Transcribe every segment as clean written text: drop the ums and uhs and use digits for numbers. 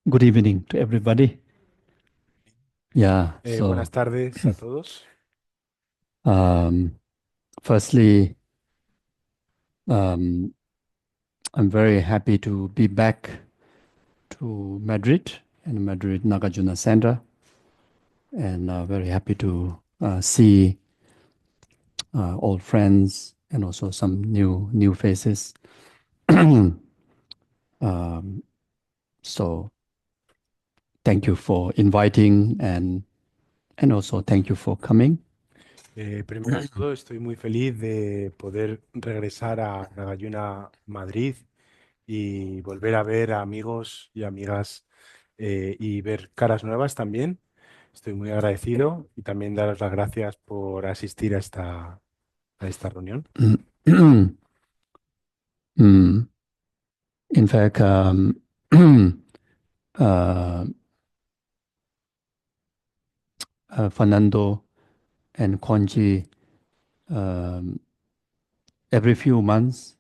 Good evening to everybody. Yeah, Buenas so tardes a todos. um, firstly, um, I'm very happy to be back to Madrid and Madrid Nagarjuna Center, and very happy to see old friends and also some new faces. um, so thank you for inviting and also thank you for coming. Primero de todo, estoy muy feliz de poder regresar a Nagayuna, Madrid y volver a ver a amigos y amigas y ver caras nuevas también. Estoy muy agradecido y también daros las gracias por asistir a esta reunión. Mm. In fact, uh, Fernando and Conchi, um, every few months,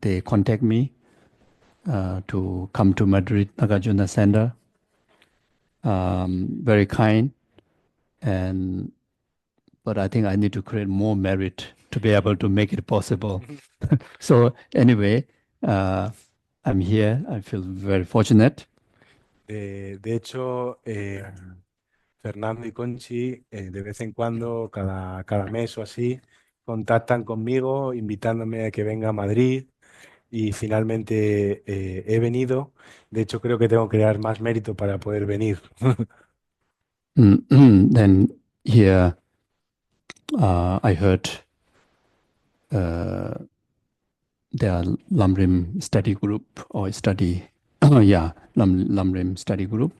they contact me to come to Madrid Nagarjuna Center. Very kind, and but I think I need to create more merit to be able to make it possible. So anyway, uh, I'm here. I feel very fortunate. De hecho, Fernando y Conchi, de vez en cuando, cada mes o así, contactan conmigo invitándome a que venga a Madrid y finalmente he venido. De hecho, creo que tengo que dar más mérito para poder venir. Then here, I heard uh, their Lamrim study group or study, yeah, Lamrim study group.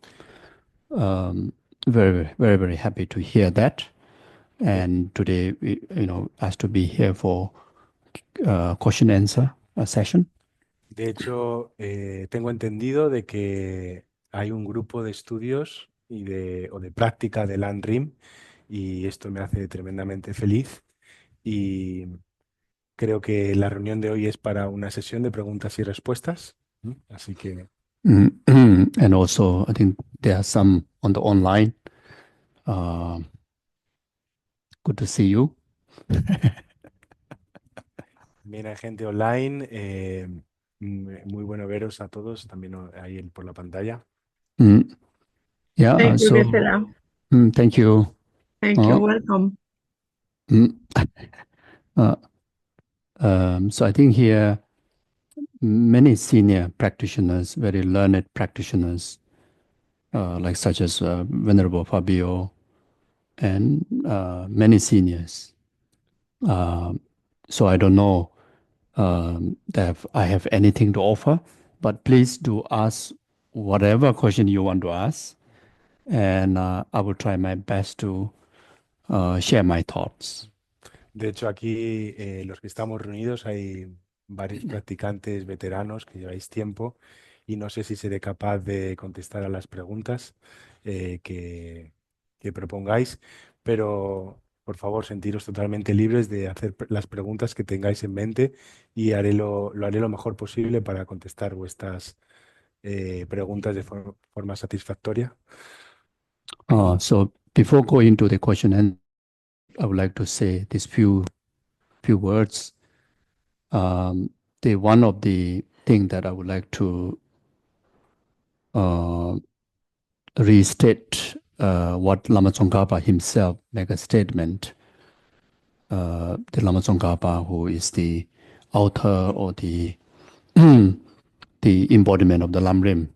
Um, very happy to hear that. De, And today, asked to be here for question answer session. de hecho, tengo entendido de que hay un grupo de estudios o de práctica del ANRIM y esto me hace tremendamente feliz. Y creo que la reunión de hoy es para una sesión de preguntas y respuestas. Así que And also, I think there are some on the online. Uh, Good to see you. también hay gente online. Muy bueno veros a todos también ahí por la pantalla. Mm, yeah, Thank you, Gisela. thank you. Thank you. Uh, Welcome. mm, uh, so I think here many senior practitioners, very learned practitioners, like such as Venerable Fabio and many seniors. So I don't know that I have anything to offer, but please do ask whatever question you want to ask, and I will try my best to share my thoughts. De hecho, aquí los que estamos reunidos hay varios practicantes veteranos que lleváis tiempo y no sé si seré capaz de contestar a las preguntas que propongáis, pero por favor, sentiros totalmente libres de hacer las preguntas que tengáis en mente y lo haré lo mejor posible para contestar vuestras preguntas de forma satisfactoria. So before going to the question, and I would like to say these few words. The one of the thing that I would like to uh, restate what Lama Tsongkhapa himself make a statement. The Lama Tsongkhapa, who is the author or the embodiment of the Lamrim.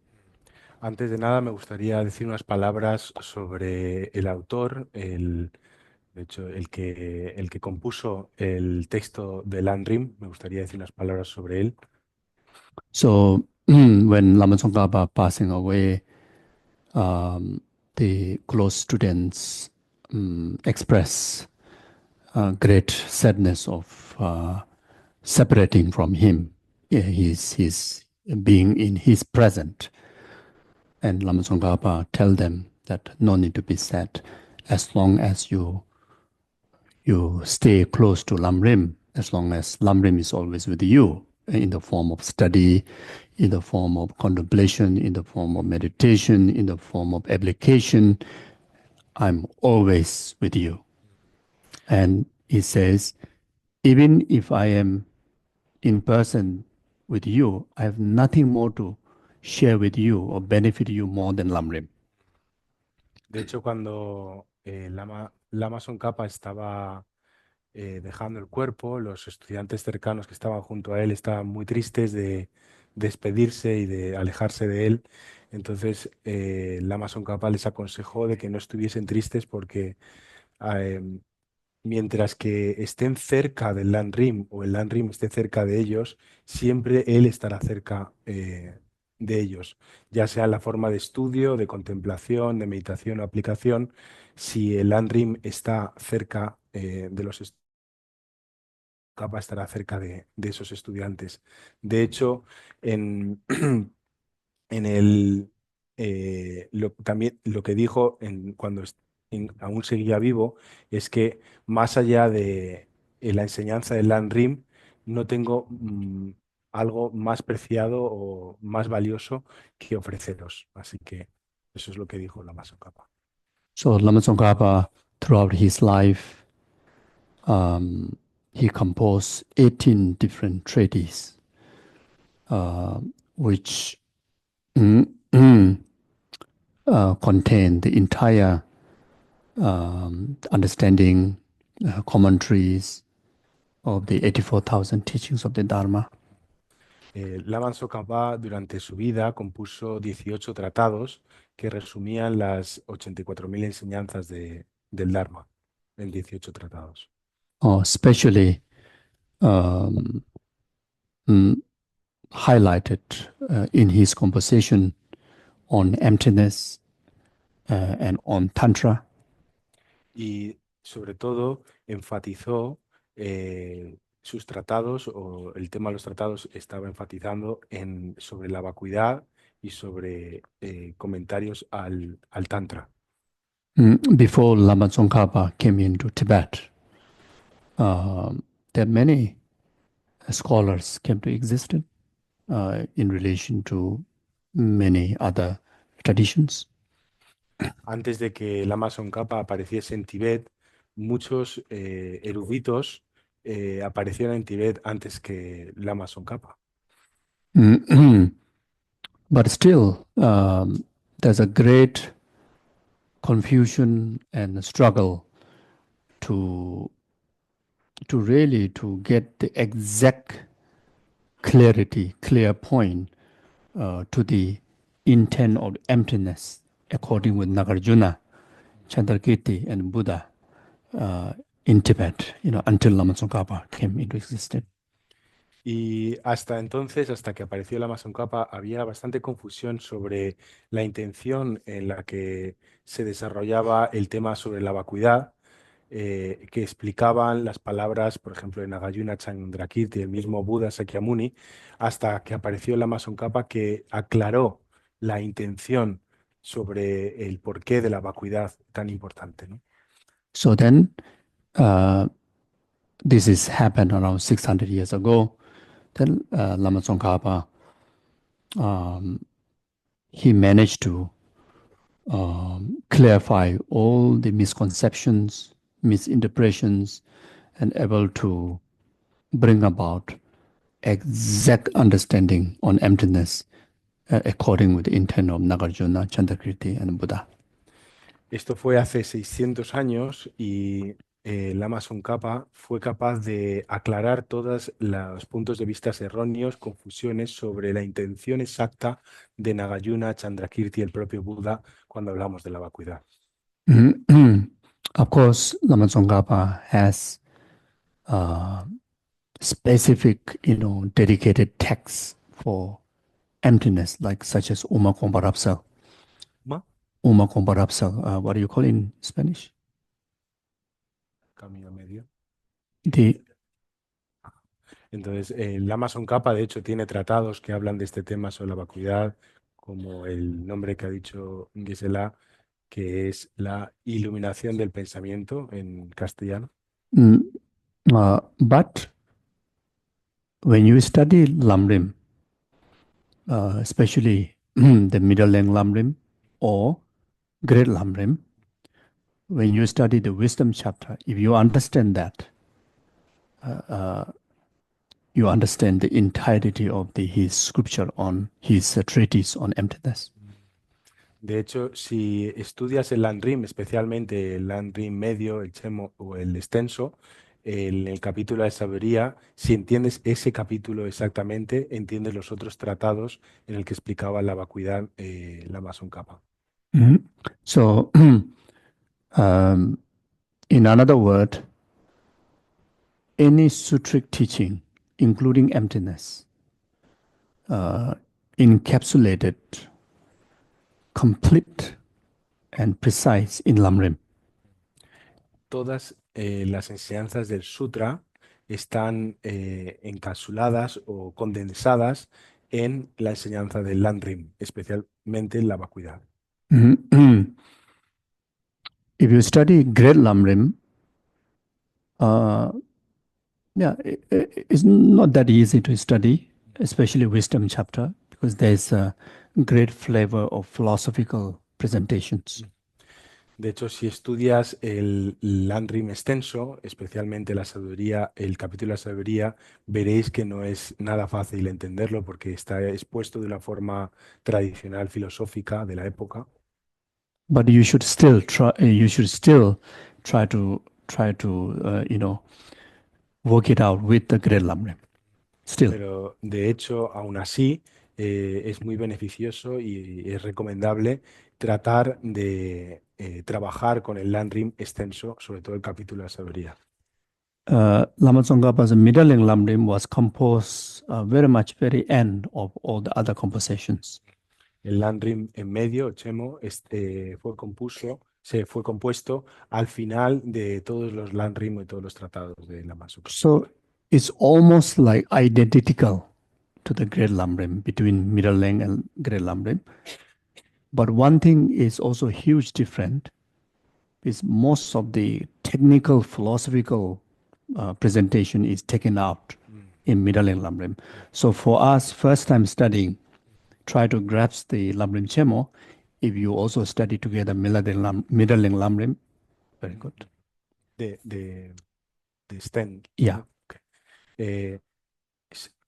Antes de nada, me gustaría decir unas palabras sobre el autor, de hecho, el que compuso el texto de Landrim. Me gustaría decir unas palabras sobre él. So when Lama Tsongkhapa passing away, the close students express great sadness of separating from him. Yeah, his being in his present. And Lama Tsongkhapa tell them that no need to be sad as long as you stay close to Lamrim, as long as Lamrim is always with you in the form of study, in the form of contemplation, in the form of meditation, in the form of application. I'm always with you. And he says, even if I am in person with you, I have nothing more to share with you or benefit you more than Lamrim. De hecho, cuando Lama Tsongkhapa estaba dejando el cuerpo, los estudiantes cercanos que estaban junto a él estaban muy tristes de despedirse y de alejarse de él. Entonces, Lama Tsongkhapa les aconsejó de que no estuviesen tristes porque em, mientras que estén cerca del Landrim o el Landrim esté cerca de ellos, siempre él estará cerca de ellos, ya sea en la forma de estudio, de contemplación, de meditación o aplicación. Si el Landrim está cerca de los estudiantes, capaz estará cerca de esos estudiantes. De hecho, en, en también lo que dijo cuando aún seguía vivo es que más allá de la enseñanza del Lan Rim, no tengo algo más preciado o más valioso que ofreceros. Así que eso es lo que dijo la Masokapa. So Lama Tsongkhapa, throughout his life, um, he composed 18 different treatises, which contain the entire understanding, commentaries of the 84,000 teachings of the Dharma. Laman Tsongkhapa durante su vida compuso 18 tratados que resumían las 84.000 enseñanzas del Dharma en 18 tratados. Especially um, mm, highlighted in his composition on emptiness and on Tantra. Y sobre todo enfatizó sus tratados, o el tema de los tratados estaba enfatizando sobre la vacuidad y sobre comentarios al Tantra. Before Lama Tsongkhapa came into Tibet, there are many scholars came to existence in relation to many other traditions. Antes de que Lama Tsongkhapa apareciese en Tibet, muchos eruditos aparecieron en Tibet antes que Lama Tsongkhapa. But still, there's a great confusion and struggle to really to get the exact clarity, clear point to the intent of emptiness, according with Nagarjuna, Chandrakirti, and Buddha in Tibet, until Lama Tsongkhapa came into existence. Y hasta entonces, hasta que apareció la Mason Kappa, había bastante confusión sobre la intención en la que se desarrollaba el tema sobre la vacuidad, que explicaban las palabras, por ejemplo, de Nagarjuna Chandrakirti, el mismo Buda Sakyamuni, hasta que apareció la Mason Kappa que aclaró la intención sobre el porqué de la vacuidad tan importante, ¿no? So then, this is happened around 600 years ago. Then Lama Tsongkhapa, he managed to clarify all the misconceptions, misinterpretations, and able to bring about exact understanding on emptiness according with the intent of Nagarjuna, Chandrakirti, and Buddha. Esto fue hace 600 años y Lama Tsongkhapa fue capaz de aclarar todos los puntos de vista erróneos, confusiones sobre la intención exacta de Nagarjuna, Chandrakirti y el propio Buda cuando hablamos de la vacuidad. Of course, Lama Tsongkhapa has specific, dedicated texts for emptiness, like such as Uma Komparapsal. ¿Ma? Uma Komparapsal, what do you call it in Spanish? Camino medio. The Entonces, Lama Tsongkhapa, de hecho, tiene tratados que hablan de este tema sobre la vacuidad, como el nombre que ha dicho Gisela, que es la iluminación del pensamiento en castellano. but when you study Lamrim, especially the middle length Lamrim or great Lamrim. When you study the wisdom chapter, if you understand that, you understand the entirety of his scripture on his treatise on emptiness. De hecho, si estudias el Landrim, especialmente el Landrim medio, el Chemo o el extenso, en el capítulo de sabiduría, si entiendes ese capítulo exactamente, entiendes los otros tratados en el que explicaba la vacuidad Lama Tsongkhapa. So, in another word, any sutric teaching, including emptiness, encapsulated, complete, and precise in Lamrim. Todas las enseñanzas del sutra están encapsuladas o condensadas en la enseñanza del Landrim, especialmente en la vacuidad. If you study Great Lamrim, it's not that easy to study, especially wisdom chapter, because there's a great flavor of philosophical presentations. De hecho, si estudias el Landrim extenso, especialmente la sabiduría, el capítulo de la sabiduría, veréis que no es nada fácil entenderlo porque está expuesto de una forma tradicional filosófica de la época. But you should still try. You should still try to work it out with the Great Lamrim. Still. Pero de hecho, aún así, es muy beneficioso y es recomendable tratar de trabajar con el Landrim extenso, sobre todo el capítulo de la sabiduría. Lama Tsongkhapa's middle length Lamrim was composed very end of all the other compositions. El Landrim en medio, Chemo, se fue compuesto al final de todos los Landrim y todos los tratados de Lama Tsongkhapa. So it's almost like identical to the Great Lamrim, between middle length and Great Lamrim. But one thing is also huge different is most of the technical philosophical presentation is taken out in middle length Lamrim. So for us, first time studying, try to grasp the Lamrim Chemo. If you also study together middle length Lamrim, very good. De Sten. Yeah. ¿No? Okay.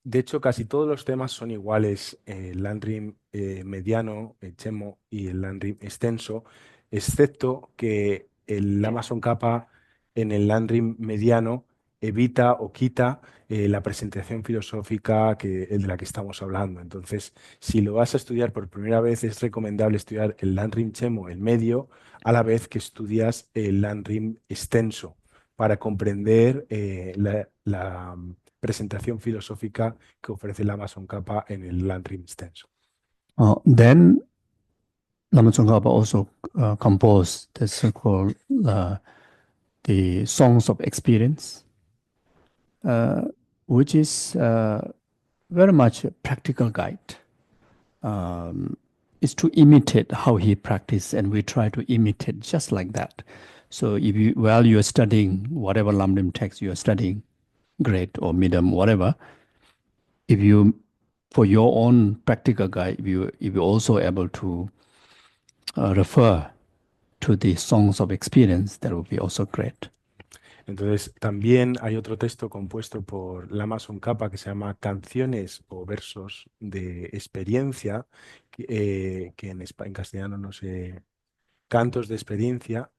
De hecho, casi todos los temas son iguales, el Landrim mediano, el Chemo y el Landrim extenso, excepto que el Lama Tsongkhapa en el Landrim mediano evita o quita la presentación filosófica de la que estamos hablando. Entonces, si lo vas a estudiar por primera vez, es recomendable estudiar el Landrim Chemo, el medio, a la vez que estudias el Landrim extenso, para comprender la presentación filosófica que ofrece Lama Tsongkhapa en el Landrim extenso. Then Lama Tsongkhapa also composed the so-called the Songs of Experience, which is very much a practical guide. It's to imitate how he practiced, and we try to imitate just like that. So if while you are studying whatever Lamrim text you are studying, great or medium, whatever, if you, for your own practical guide, if you're also able to refer to the Songs of Experience, that would be also great. Entonces, también hay otro texto compuesto por Lama Tsongkhapa que se llama Canciones o Versos de Experiencia, que en castellano no sé, Cantos de Experiencia.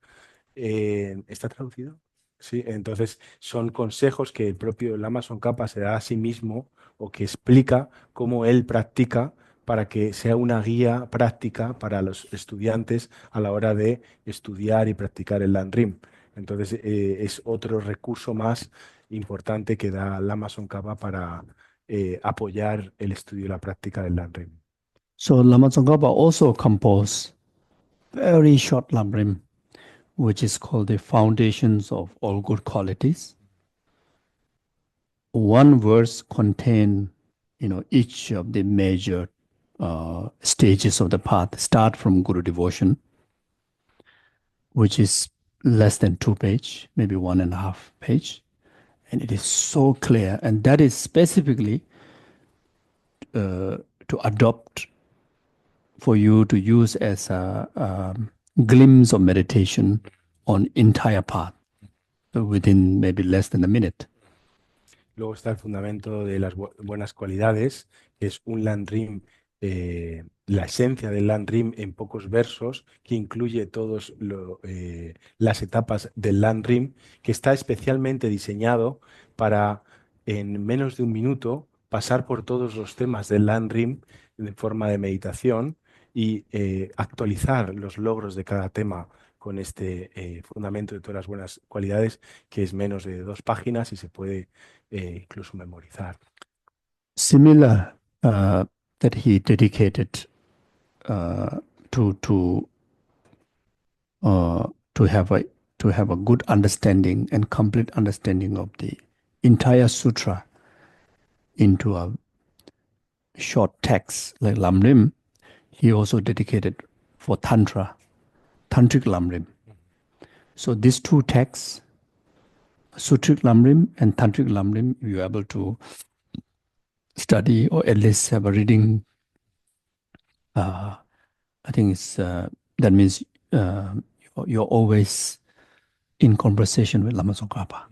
¿Está traducido? Sí, entonces son consejos que el propio Lama Tsongkhapa se da a sí mismo o que explica cómo él practica para que sea una guía práctica para los estudiantes a la hora de estudiar y practicar el Landrim. Entonces es otro recurso más importante que da Lama Tsongkhapa para apoyar el estudio y la práctica del Landrim. So Lama Tsongkhapa also composed very short Lamrim, which is called the Foundations of All Good Qualities. One verse contains, each of the major stages of the path. Start from Guru devotion, which is less than 2 pages, maybe 1.5 page, and it is so clear. And that is specifically to adopt for you to use as a, glimpse of meditation on entire path within maybe less than a minute. Luego está el fundamento de las buenas cualidades, que es un Landrim, la esencia del Landrim en pocos versos, que incluye todas las etapas del Landrim, que está especialmente diseñado para, en menos de un minuto, pasar por todos los temas del Landrim de forma de meditación y actualizar los logros de cada tema con este fundamento de todas las buenas cualidades, que es menos de 2 páginas y se puede incluso memorizar. Similar that he dedicated uh, to to to have a good understanding and complete understanding of the entire sutra into a short text like Lamrim. He also dedicated for tantric Lamrim. So these two texts, Sutric Lamrim and Tantric Lamrim, you're able to study or at least have a reading. I think it's that means you're always in conversation with Lama Tsongkhapa.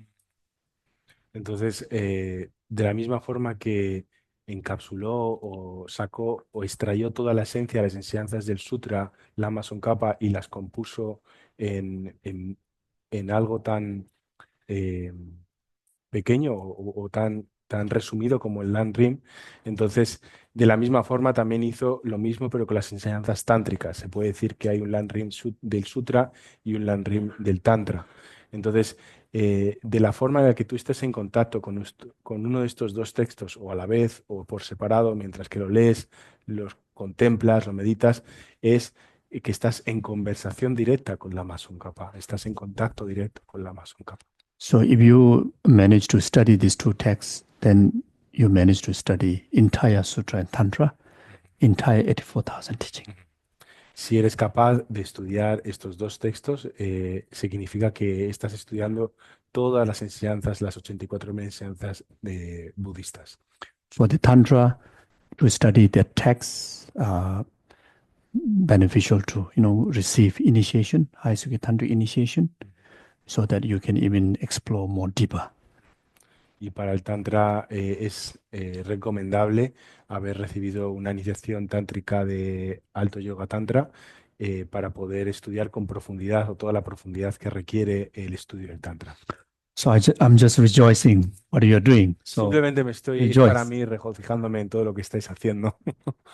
Entonces, de la misma forma que encapsuló o sacó o extrayó toda la esencia de las enseñanzas del Sutra, Lama Tsongkhapa, y las compuso en algo tan eh, pequeño o tan resumido como el Landrim. Entonces, de la misma forma también hizo lo mismo, pero con las enseñanzas tántricas. Se puede decir que hay un Landrim del Sutra y un Landrim del Tantra. Entonces, de la forma en la que tú estés en contacto con uno de estos dos textos, o a la vez o por separado, mientras que lo lees, los contemplas, lo meditas, es que estás en conversación directa con Lama Tsongkhapa, estás en contacto directo con Lama Tsongkhapa. So if you manage to study these two texts, then you manage to study entire Sutra and Tantra, entire 84,000 teaching. Si eres capaz de estudiar estos dos textos, significa que estás estudiando todas las enseñanzas, las 84.000 enseñanzas budistas. For the Tantra, to study the texts, beneficial to receive initiation, high Sukhi Tantric initiation, so that you can even explore more deeper. Y para el Tantra es recomendable haber recibido una iniciación tántrica de Alto Yoga Tantra para poder estudiar con profundidad o toda la profundidad que requiere el estudio del Tantra. So I'm just rejoicing what you're doing. So Simplemente me estoy rejoice. para mí regocijándome en todo lo que estáis haciendo.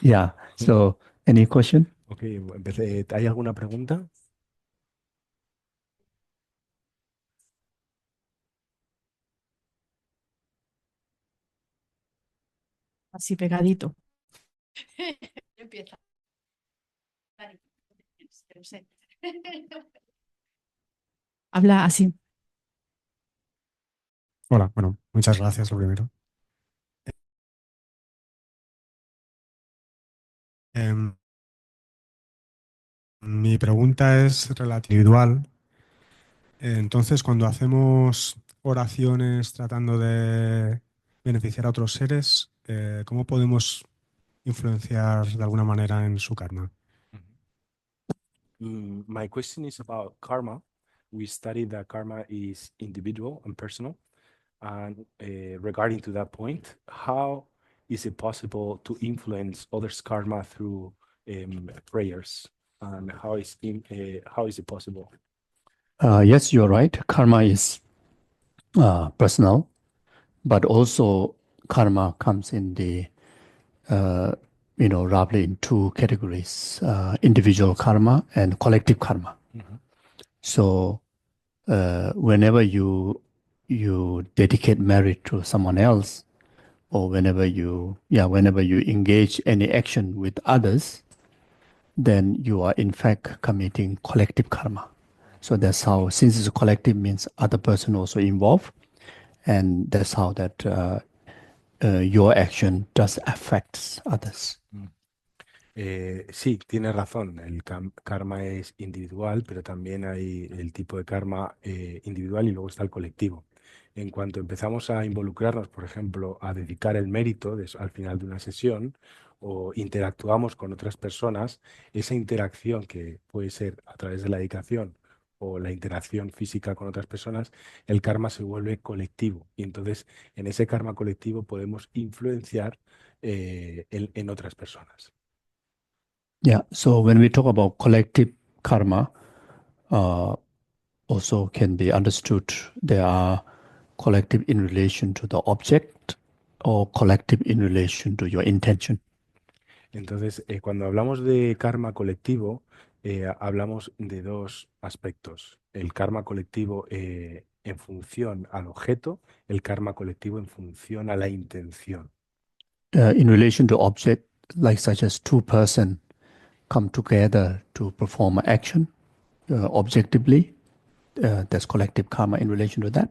Yeah. So any question? Ok, ¿hay alguna pregunta? Así pegadito. Empieza. Habla así. Hola, bueno, muchas gracias, lo primero. Mi pregunta es relativa individual. Entonces, cuando hacemos oraciones tratando de beneficiar a otros seres, ¿cómo podemos influenciar de alguna manera en su karma? My question is about karma. We studied that karma is individual and personal. And regarding to that point, how is it possible to influence others' karma through prayers? And how is it possible? Yes, you're right. Karma is personal, but also karma comes in the roughly in two categories: individual karma and collective karma. So whenever you dedicate merit to someone else, or whenever you engage any action with others, then you are in fact committing collective karma. So that's how, since it's a collective, means other person also involved, and that's how that your action does affects others. Sí, tienes razón. El karma es individual, pero también hay el tipo de karma individual y luego está el colectivo. En cuanto empezamos a involucrarnos, por ejemplo, a dedicar el mérito al final de una sesión, o interactuamos con otras personas, esa interacción que puede ser a través de la dedicación o la interacción física con otras personas, el karma se vuelve colectivo. Y entonces en ese karma colectivo podemos influenciar en otras personas. Yeah, so when we talk about collective karma, also can be understood they are collective in relation to the object or collective in relation to your intention. Entonces, cuando hablamos de karma colectivo, hablamos de dos aspectos. El karma colectivo en función al objeto, el karma colectivo en función a la intención. In relation to object, like such as two person come together to perform an action objectively, there's collective karma in relation to that.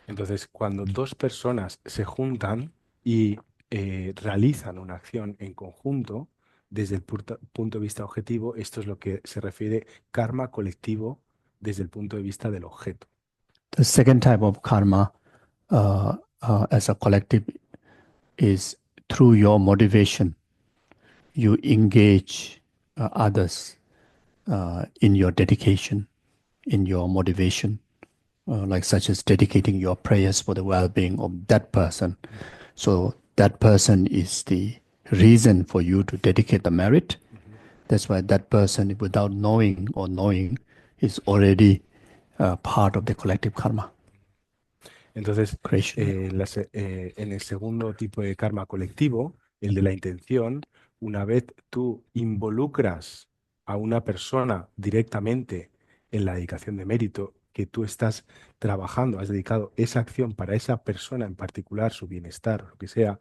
Entonces, cuando dos personas se juntan y realizan una acción en conjunto, desde el punto de vista objetivo, esto es lo que se refiere karma colectivo desde el punto de vista del objeto. The second type of karma as a collective is through your motivation. You engage others in your dedication, in your motivation, like such as dedicating your prayers for the well-being of that person. So that person is the reason for you to dedicate the merit. That's why that person, without knowing or knowing, is already part of the collective karma Entonces, creation. en el segundo tipo de karma colectivo, el de la intención, una vez tú involucras a una persona directamente en la dedicación de mérito, que tú estás trabajando, has dedicado esa acción para esa persona en particular, su bienestar, lo que sea,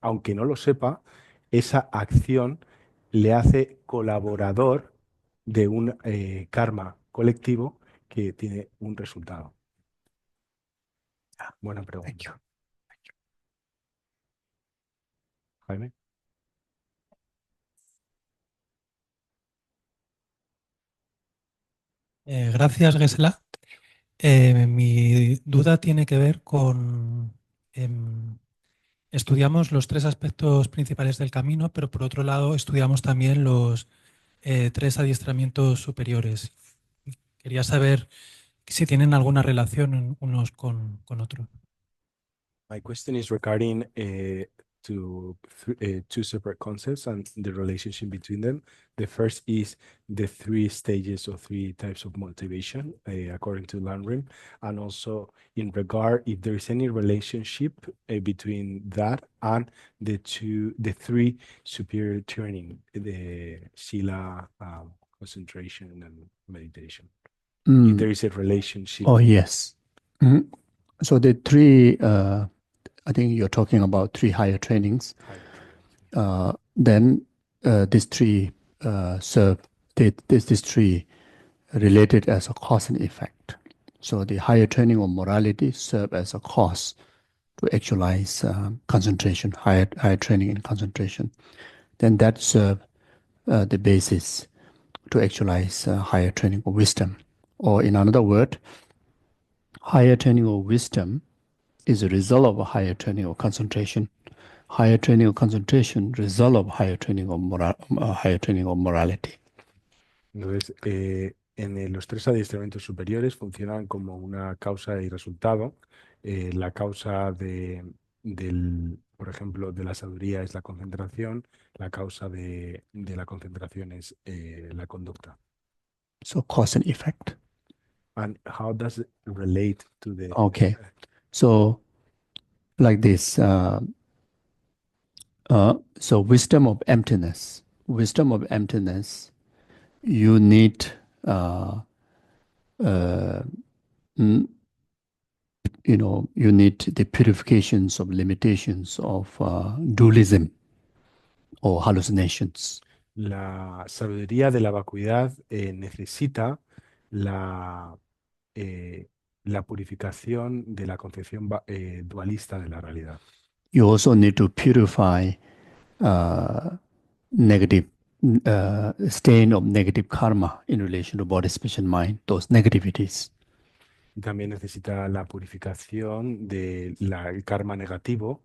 aunque no lo sepa, esa acción le hace colaborador de un karma colectivo que tiene un resultado. Buena pregunta. Thank you. Jaime. Gracias, Gesela. Mi duda tiene que ver con... estudiamos los tres aspectos principales del camino, pero por otro lado estudiamos también los tres adiestramientos superiores. Quería saber si tienen alguna relación unos con otros. My question is regarding two separate concepts and the relationship between them. The first is the three stages or three types of motivation, according to Landry, and also in regard if there is any relationship between that and the three superior training, the Sila, concentration, and meditation. If there is a relationship. Oh, yes. Mhm. So the three, I think you're talking about three higher trainings. Then these three serve, these three related as a cause and effect. So the higher training of morality serve as a cause to actualize concentration, higher training in concentration. Then that serve the basis to actualize higher training of wisdom. Or in another word, higher training of wisdom is a result of a higher training of concentration. Higher training of concentration, result of higher training of morality. Entonces, los tres adiestramientos superiores funcionan como una causa y resultado. La causa por ejemplo, de la sabiduría es la concentración. La causa de la concentración es la conducta. So cause and effect. And how does it relate to the... Okay. So like this, so wisdom of emptiness, you need, you need the purifications of limitations of dualism or hallucinations. La sabiduría de la vacuidad necesita la purificación de la concepción dualista de la realidad. You also need to purify negative stain of negative karma in relation to body, speech, and mind, those negativities. Y también necesita la purificación del karma negativo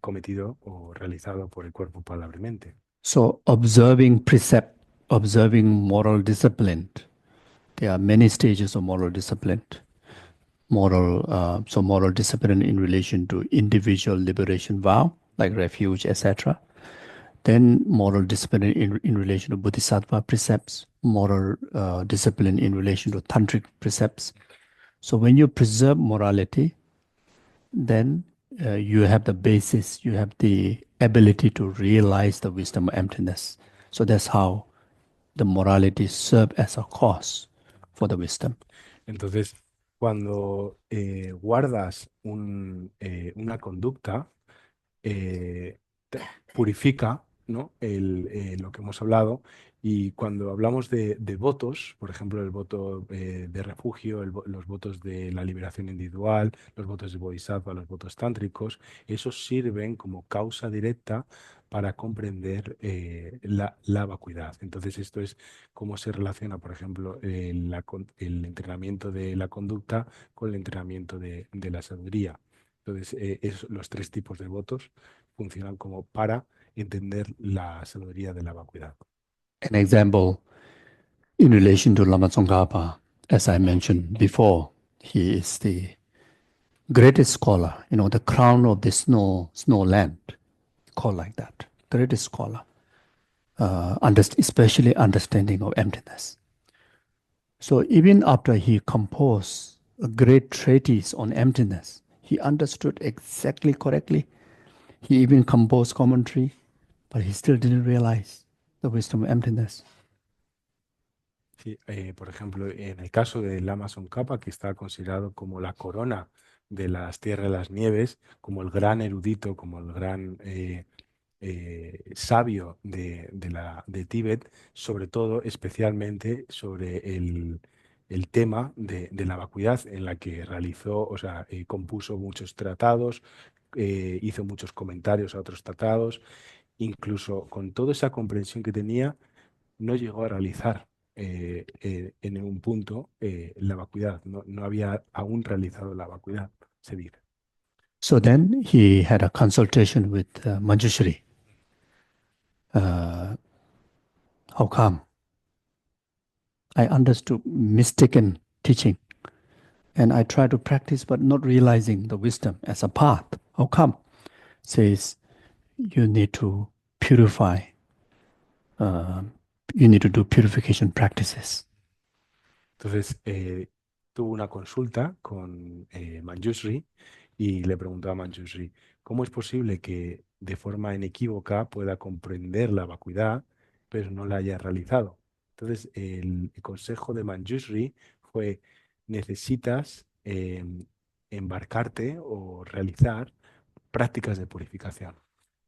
cometido o realizado por el cuerpo, palabra y mente. So observing precept, observing moral discipline. There are many stages of moral discipline. So moral discipline in relation to individual liberation vow, like refuge, etc. Then moral discipline in relation to bodhisattva precepts, moral discipline in relation to tantric precepts. So when you preserve morality, then you have the basis, you have the ability to realize the wisdom of emptiness. So that's how the morality serve as a cause for the wisdom. Entonces, cuando guardas una conducta, purifica, ¿no? Lo que hemos hablado. Y cuando hablamos de votos, por ejemplo, el voto de refugio, los votos de la liberación individual, los votos de bodhisattva, los votos tántricos, esos sirven como causa directa para comprender la vacuidad. Entonces, esto es cómo se relaciona, por ejemplo, el entrenamiento de la conducta con el entrenamiento de la sabiduría. Entonces, los tres tipos de votos funcionan como para entender la sabiduría de la vacuidad. An example in relation to Lama Tsongkhapa, as I mentioned before, he is the greatest scholar, the crown of the snowland, called like that, greatest scholar, especially understanding of emptiness. So even after he composed a great treatise on emptiness, he understood exactly correctly. He even composed commentary, but he still didn't realize the wisdom of emptiness. Sí, por ejemplo, en el caso del Lama Tsongkhapa, que está considerado como la corona de las tierras de las nieves, como el gran erudito, como el gran sabio de Tíbet, sobre todo, especialmente sobre el tema de la vacuidad, en la que realizó, o sea, compuso muchos tratados, hizo muchos comentarios a otros tratados, incluso con toda esa comprensión que tenía, no llegó a realizar en un punto la vacuidad, no había aún realizado la vacuidad, se dice. So then he had a consultation with Manjushri. How come? I understood mistaken teaching, and I try to practice, but not realizing the wisdom as a path. How come? Says you need to purify. You need to do purification practices. Entonces tuvo una consulta con Manjushri y le preguntó a Manjushri, ¿cómo es posible que de forma inequívoca pueda comprender la vacuidad, pero no la haya realizado? Entonces el consejo de Manjushri fue, necesitas embarcarte o realizar prácticas de purificación.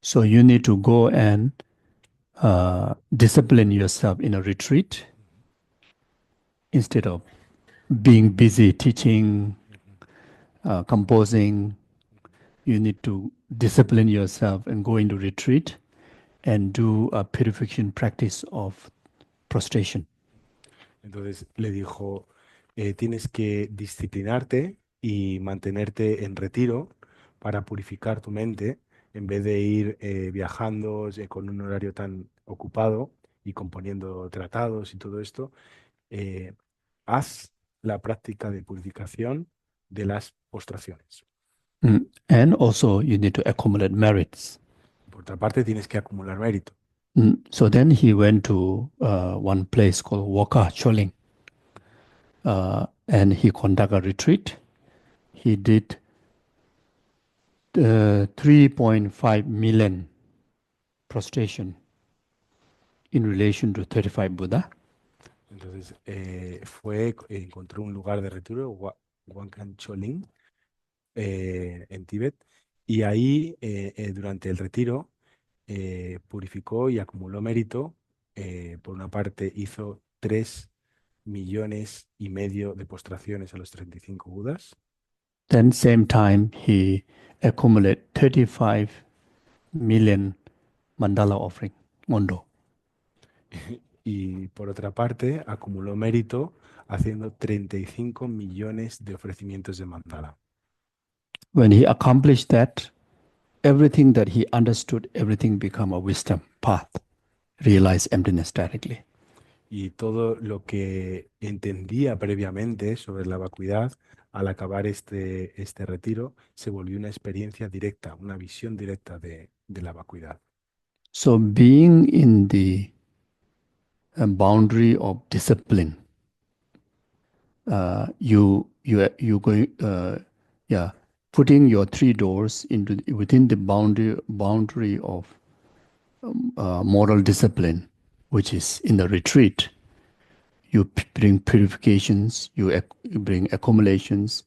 So you need to go and discipline yourself in a retreat instead of being busy teaching, composing. You need to discipline yourself and go into retreat and do a purification practice of prostration. Entonces le dijo, tienes que disciplinarte y mantenerte en retiro para purificar tu mente en vez de ir viajando con un horario tan ocupado y componiendo tratados y todo esto. Haz la práctica de purificación de las postraciones. And also you need to accumulate merits. Por otra parte, tienes que acumular mérito. So then he went to one place called Waka Choling, and he conducted a retreat. He did 3.5 million prostration in relation to 35 Buddha. Entonces encontró un lugar de retiro, Wankan Choling, en Tíbet, y ahí durante el retiro purificó y acumuló mérito. Por una parte hizo 3,5 millones de postraciones a los 35 Budas. Then same time he accumulated 35 million mandala offering, mondo. Y por otra parte acumuló mérito haciendo 35 millones de ofrecimientos de mandala. When he accomplished that, everything that he understood, everything become a wisdom path, realize emptiness directly. Y todo lo que entendía previamente sobre la vacuidad, al acabar este retiro, se volvió una experiencia directa, una visión directa de la vacuidad. So being in the boundary of discipline, you going putting your three doors within the boundary of moral discipline, which is in the retreat. You bring purifications, you bring accumulations,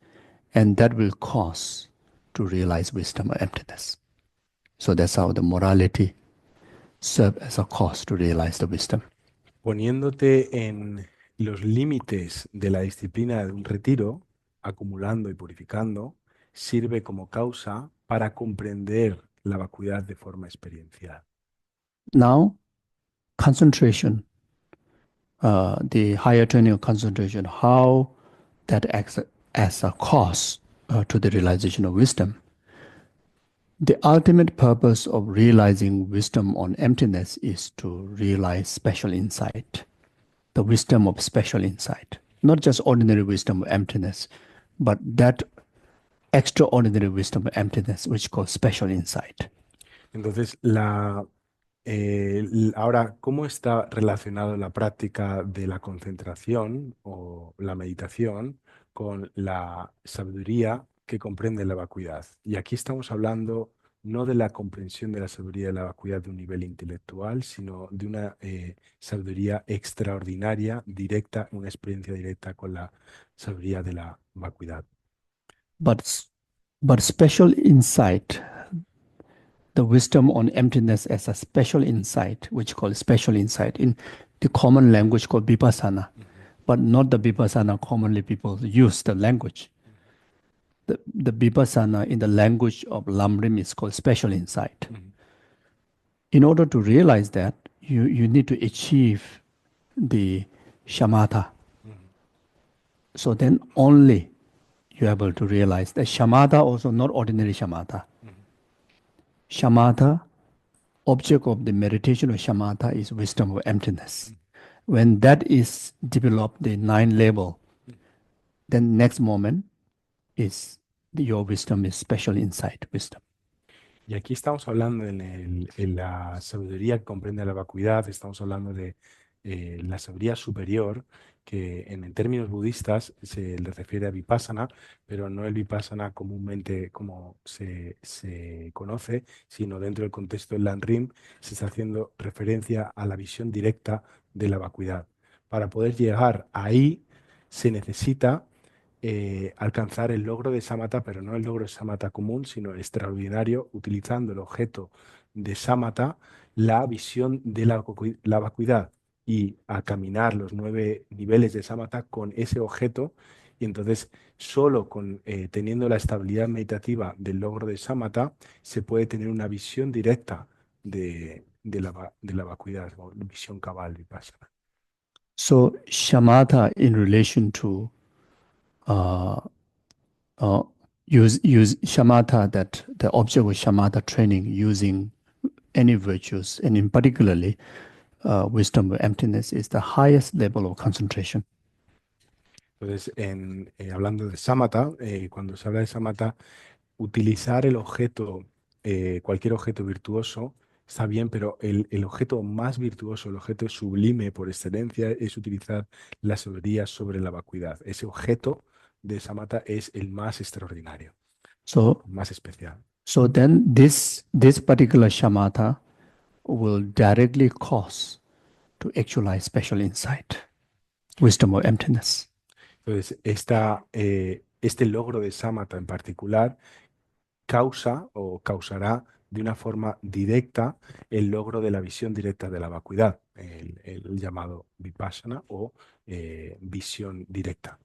and that will cause to realize wisdom or emptiness. So that's how the morality serve as a cause to realize the wisdom. Poniéndote en los límites de la disciplina de un retiro, acumulando y purificando, sirve como causa para comprender la vacuidad de forma experiencial. Now, concentration, the higher training of concentration, how that acts as a cause to the realization of wisdom. The ultimate purpose of realizing wisdom on emptiness is to realize special insight, the wisdom of special insight, not just ordinary wisdom of emptiness, but that extraordinary wisdom of emptiness, which is called special insight. Entonces, ahora, ¿cómo está relacionado la práctica de la concentración o la meditación con la sabiduría que comprende la vacuidad? Y aquí estamos hablando no de la comprensión de la sabiduría de la vacuidad de un nivel intelectual, sino de una sabiduría extraordinaria, directa, una experiencia directa con la sabiduría de la vacuidad. But special insight, the wisdom on emptiness as a special insight, which is called special insight in the common language called vipassana, but not the vipassana commonly people use the language. The vipassana in the language of Lamrim is called special insight. In order to realize that, you need to achieve the shamatha. So then only you're able to realize that shamatha also not ordinary shamatha. Shamatha, object of the meditation of shamatha is wisdom of emptiness. When that is developed, the 9 level, then next moment is your wisdom is special insight wisdom. Y aquí estamos hablando en la sabiduría que comprende la vacuidad, estamos hablando de la sabiduría superior, que en términos budistas se le refiere a vipassana, pero no el vipassana comúnmente como se conoce, sino dentro del contexto del Lanrim se está haciendo referencia a la visión directa de la vacuidad. Para poder llegar ahí se necesita alcanzar el logro de samatha, pero no el logro de samatha común, sino el extraordinario, utilizando el objeto de samatha, la visión de la vacuidad, y a caminar los 9 niveles de samatha con ese objeto. Y entonces solo teniendo la estabilidad meditativa del logro de samatha se puede tener una visión directa de la vacuidad, o visión cabal vipassana. So shamatha in relation to use shamatha, that the object of shamatha training using any virtues, and in particularly wisdom of emptiness is the highest level of concentration. Entonces, hablando de samatha, cuando se habla de samatha, utilizar el objeto, cualquier objeto virtuoso, está bien, pero el objeto más virtuoso, el objeto sublime por excelencia, es utilizar la sabiduría sobre la vacuidad. Ese objeto de samatha es el más extraordinario, So más especial. So then this particular shamatha will directly cause to actualize special insight, wisdom of emptiness. Entonces, este logro de samatha en particular causa o causará de una forma directa el logro de la visión directa de la vacuidad, el llamado vipassana o visión directa.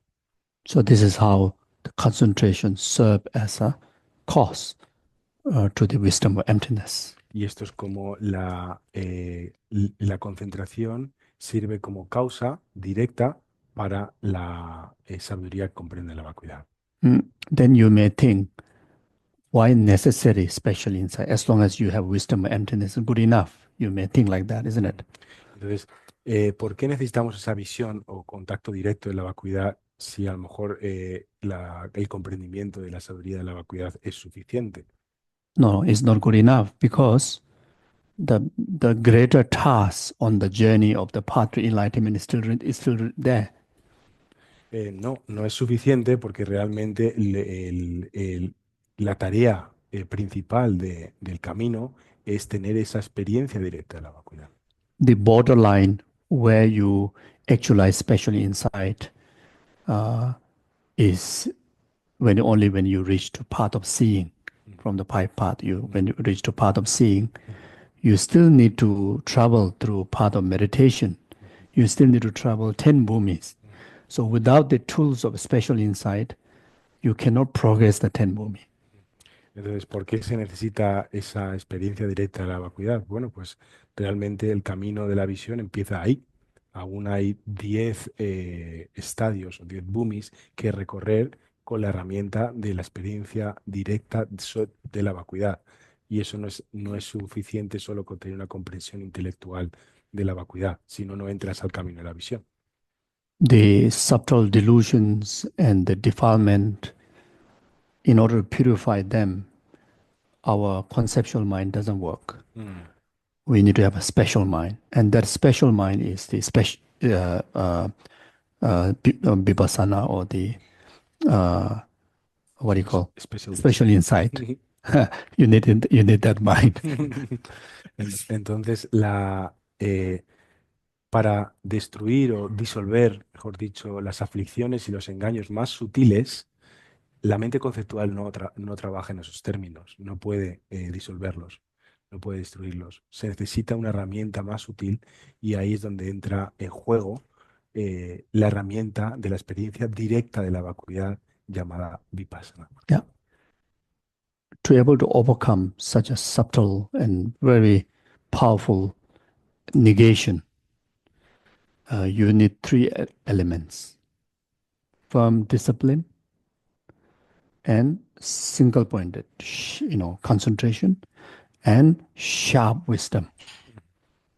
So this is how the concentration serve as a cause to the wisdom of emptiness. Y esto es como la concentración sirve como causa directa para la sabiduría que comprende la vacuidad. Then you may think, why necessary special insight? As long as you have wisdom, emptiness is good enough. You may think like that, isn't it? Entonces, ¿por qué necesitamos esa visión o contacto directo de la vacuidad si a lo mejor el comprendimiento de la sabiduría de la vacuidad es suficiente? No, it's not good enough because the greater task on the journey of the path to enlightenment is still there. No, no es suficiente porque realmente la tarea principal del camino es tener esa experiencia directa de la vacuidad. The borderline where you actualize special insight is only when you reach to path of seeing. From the five path, when you reach to path of seeing, you still need to travel through path of meditation. You still need to travel 10 bhumis. So without the tools of special insight, you cannot progress the 10 bhumi. Entonces, ¿por qué se necesita esa experiencia directa de la vacuidad? Bueno, pues realmente el camino de la visión empieza ahí. Aún hay 10 estadios o 10 bhumis que recorrer con la herramienta de la experiencia directa de la vacuidad. Y eso no es suficiente solo con tener una comprensión intelectual de la vacuidad, si no, no entras al camino de la visión. The subtle delusions and the defilement, in order to purify them, our conceptual mind doesn't work. We need to have a special mind, and that special mind is the special vipassana, or the what do you call special insight. You need that mind. Entonces, para destruir o disolver, mejor dicho, las aflicciones y los engaños más sutiles, la mente conceptual no trabaja en esos términos, no puede disolverlos, no puede destruirlos. Se necesita una herramienta más sutil y ahí es donde entra en juego la herramienta de la experiencia directa de la vacuidad llamada vipassana. Yeah. To be able to overcome such a subtle and very powerful negation, you need three elements: firm discipline and single-pointed, concentration and sharp wisdom.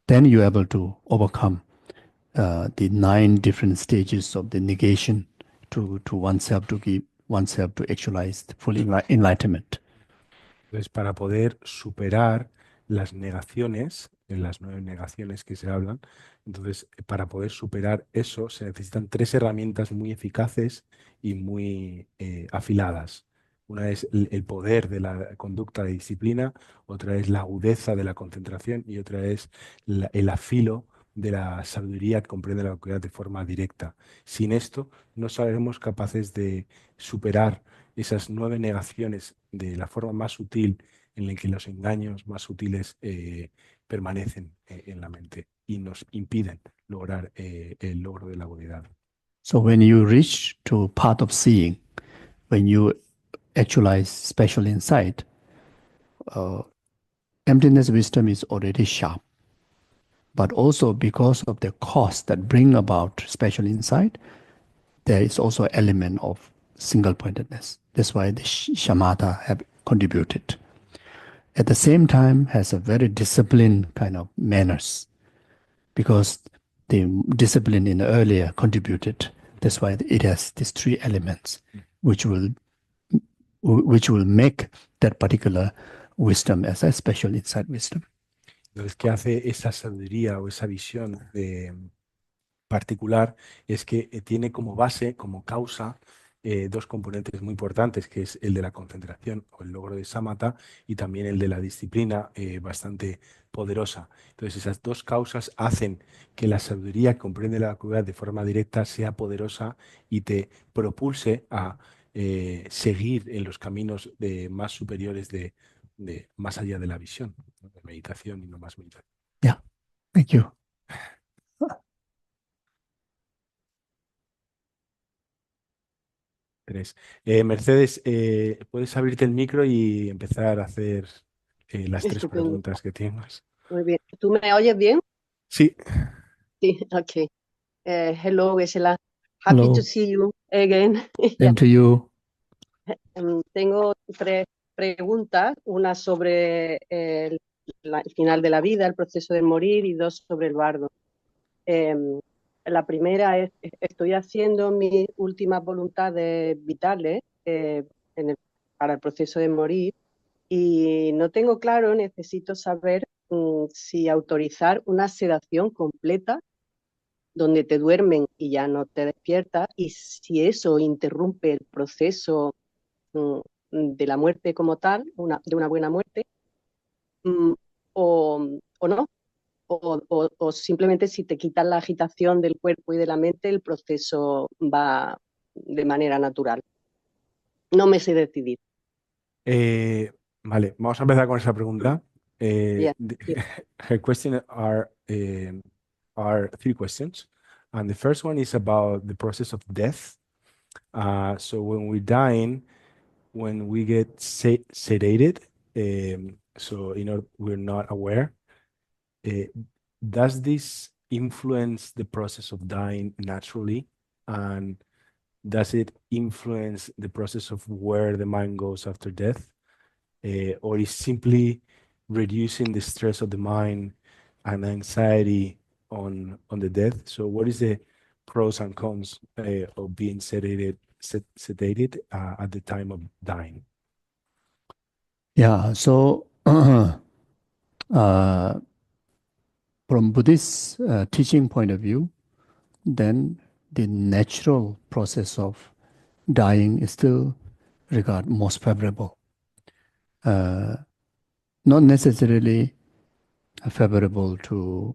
Then you're able to overcome the 9 different stages of the negation to oneself, to give oneself to actualize full enlightenment. Entonces, para poder superar las negaciones, en las 9 negaciones que se hablan, entonces, para poder superar eso, se necesitan 3 herramientas muy eficaces y muy afiladas. Una es el poder de la conducta de disciplina, otra es la agudeza de la concentración y otra es el afilo de la sabiduría que comprende la vacuidad de forma directa. Sin esto, no seremos capaces de superar esas 9 negaciones de la forma más sutil en la que los engaños más sutiles permanecen en la mente y nos impiden lograr el logro de la unidad. So when you reach to path of seeing, when you actualize special insight, emptiness wisdom is already sharp. But also because of the cost that bring about special insight, there is also an element of single-pointedness. That's why the shamatha have contributed. At the same time, has a very disciplined kind of manners, because the discipline in the earlier contributed. That's why it has these 3 elements, which will make that particular wisdom as a special insight wisdom. Entonces, ¿qué hace esa sabiduría o esa visión particular? Es que tiene como base, como causa, 2 componentes muy importantes, que es el de la concentración o el logro de samatha y también el de la disciplina bastante poderosa. Entonces, esas 2 causas hacen que la sabiduría que comprende la vacuidad de forma directa sea poderosa y te propulse a seguir en los caminos más superiores de más allá de la visión, ¿no? De meditación y no más meditación. Yeah, thank you. 3. Mercedes, ¿puedes abrirte el micro y empezar a hacer las 3 Estupendo. preguntas que tienes? Muy bien. ¿Tú me oyes bien? Sí. Sí, ok. Hello, Gisela. Happy Hello. to see you again. Same to you. Tengo 3 preguntas, una sobre el final de la vida, el proceso de morir, y dos sobre el bardo. La primera es, estoy haciendo mis últimas voluntades vitales para el proceso de morir, y no tengo claro, necesito saber si autorizar una sedación completa donde te duermen y ya no te despiertas, y si eso interrumpe el proceso de la muerte como tal, de una buena muerte, o no, o simplemente si te quitas la agitación del cuerpo y de la mente, el proceso va de manera natural. No me sé decidir. Vale, vamos a empezar con esa pregunta. Yeah. Her question are three questions. And the first one is about the process of death. So when we're dying, when we get sedated, so we're not aware, does this influence the process of dying naturally? And does it influence the process of where the mind goes after death? Or is simply reducing the stress of the mind and anxiety on the death? So what is the pros and cons of being sedated at the time of dying? Yeah, so from Buddhist teaching point of view, then the natural process of dying is still regarded most favorable. Not necessarily favorable to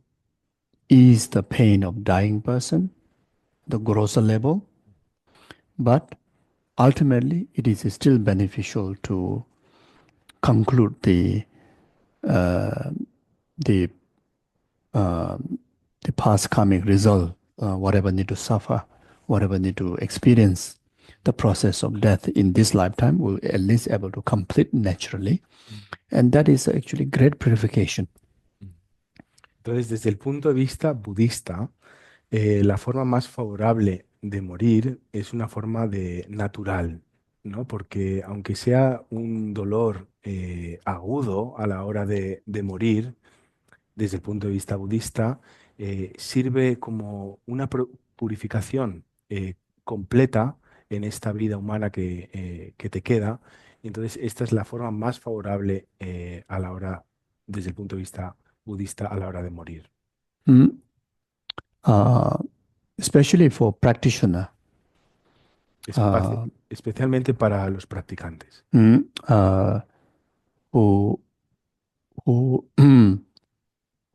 ease the pain of dying person, the grosser level, but ultimately it is still beneficial to conclude the past karmic result, whatever need to suffer, whatever need to experience, the process of death in this lifetime will at least able to complete naturally. And that is actually great purification. Entonces, desde el punto de vista budista, la forma más favorable de morir es una forma natural, ¿no? Porque aunque sea un dolor agudo a la hora de morir, desde el punto de vista budista, sirve como una purificación completa en esta vida humana que te queda. Entonces, esta es la forma más favorable a la hora, desde el punto de vista budista, a la hora de morir. Especially for practitioner. Especialmente para los practicantes.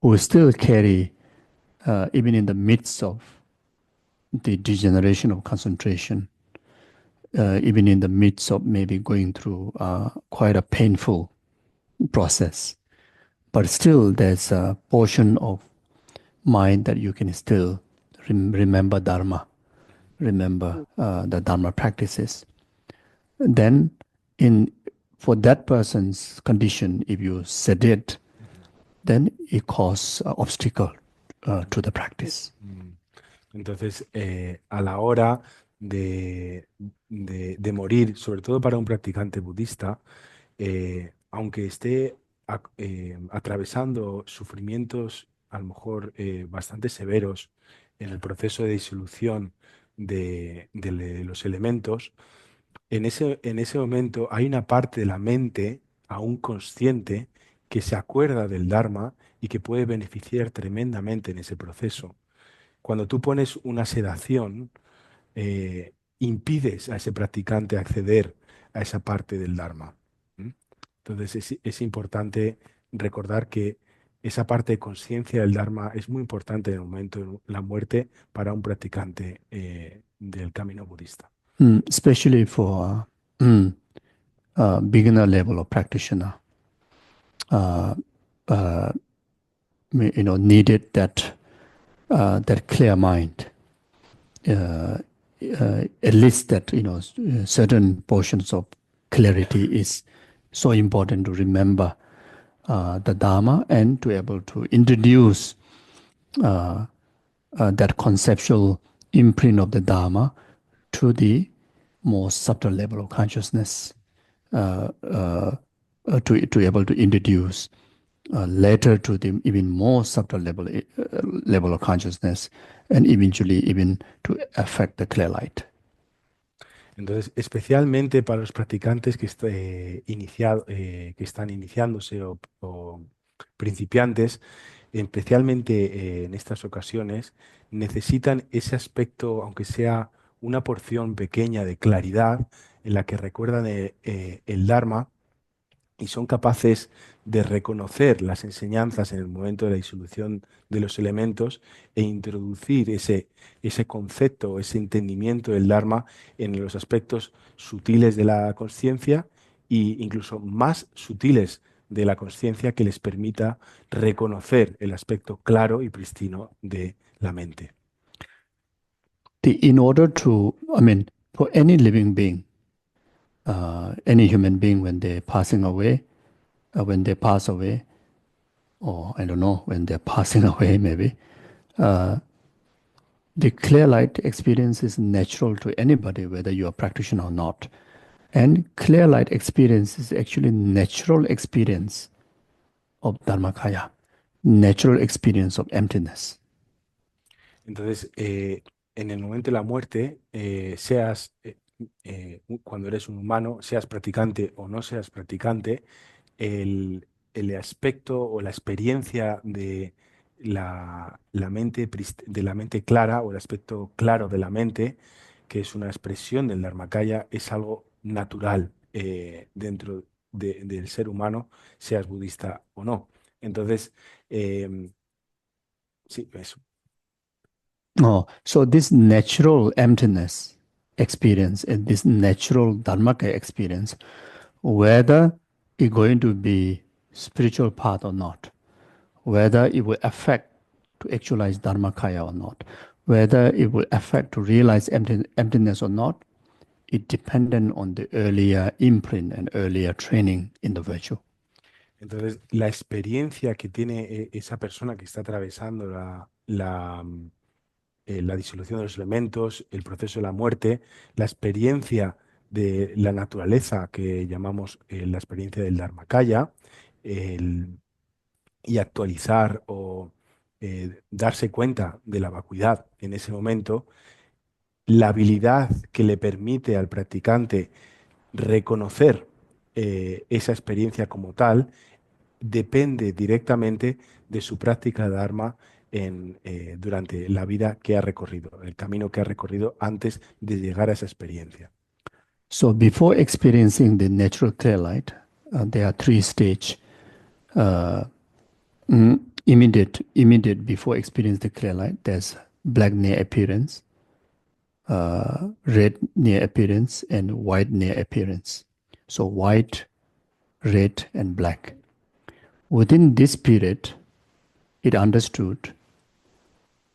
Who still carry, even in the midst of the degeneration of concentration, even in the midst of maybe going through quite a painful process, but still there's a portion of mind that you can still remember Dharma, remember the Dharma practices. Then for that person's condition, if you sedate, then it causes obstacle to the practice. Entonces, a la hora de morir, sobre todo para un practicante budista, aunque esté atravesando sufrimientos a lo mejor bastante severos en el proceso de disolución de los elementos, en ese momento hay una parte de la mente aún consciente que se acuerda del Dharma y que puede beneficiar tremendamente en ese proceso. Cuando tú pones una sedación, impides a ese practicante acceder a esa parte del Dharma. Entonces es importante recordar que esa parte de conciencia del Dharma es muy importante en el momento de la muerte para un practicante del camino budista. Especially for beginner level of practitioner, needed that clear mind. At least that certain portions of clarity is so important to remember the Dharma and to be able to introduce that conceptual imprint of the Dharma to the more subtle level of consciousness. to able to introduce later to the even more subtle level of consciousness, and eventually even to affect the clear light. Entonces, especialmente para los practicantes que están iniciándose o principiantes, especialmente en estas ocasiones, necesitan ese aspecto, aunque sea una porción pequeña de claridad, en la que recuerdan el Dharma y son capaces de reconocer las enseñanzas en el momento de la disolución de los elementos e introducir ese concepto, ese entendimiento del Dharma en los aspectos sutiles de la consciencia e incluso más sutiles de la consciencia, que les permita reconocer el aspecto claro y pristino de la mente. In order to, for any living being, any human being, when they're passing away, when they pass away, or I don't know, when they're passing away, maybe, the clear light experience is natural to anybody, whether you are a practitioner or not. And clear light experience is actually natural experience of Dharmakaya, natural experience of emptiness. Entonces, en el momento de la muerte, cuando eres un humano, seas practicante o no seas practicante, el aspecto o la experiencia de la mente clara, o el aspecto claro de la mente, que es una expresión del Dharmakaya, es algo natural dentro del ser humano, seas budista o no. Entonces, sí, eso. So this natural emptiness experience and this natural Dharmakaya experience, whether it's going to be spiritual path or not, whether it will affect to actualize Dharmakaya or not, whether it will affect to realize emptiness or not, it dependent on the earlier imprint and earlier training in the virtue. Entonces, la experiencia que tiene esa persona que está atravesando la disolución de los elementos, el proceso de la muerte, la experiencia de la naturaleza que llamamos la experiencia del Dharmakaya, y actualizar o darse cuenta de la vacuidad en ese momento, la habilidad que le permite al practicante reconocer esa experiencia como tal, depende directamente de su práctica de Dharma durante la vida que ha recorrido, el camino que ha recorrido antes de llegar a esa experiencia. So before experiencing the natural clear light, there are three stages. Immediate before experiencing the clear light, there's black near appearance, red near appearance, and white near appearance. So white, red, and black. Within this period, it understood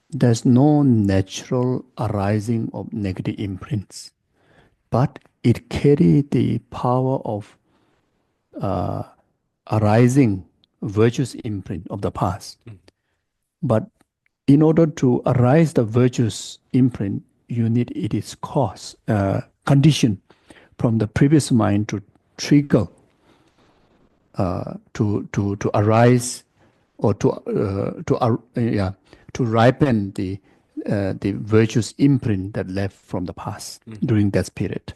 there's no natural arising of negative imprints, but it carries the power of arising virtuous imprint of the past. But in order to arise the virtuous imprint, you need it is cause, condition from the previous mind to trigger, to arise, or to ripen the virtuous imprint that left from the past during that period.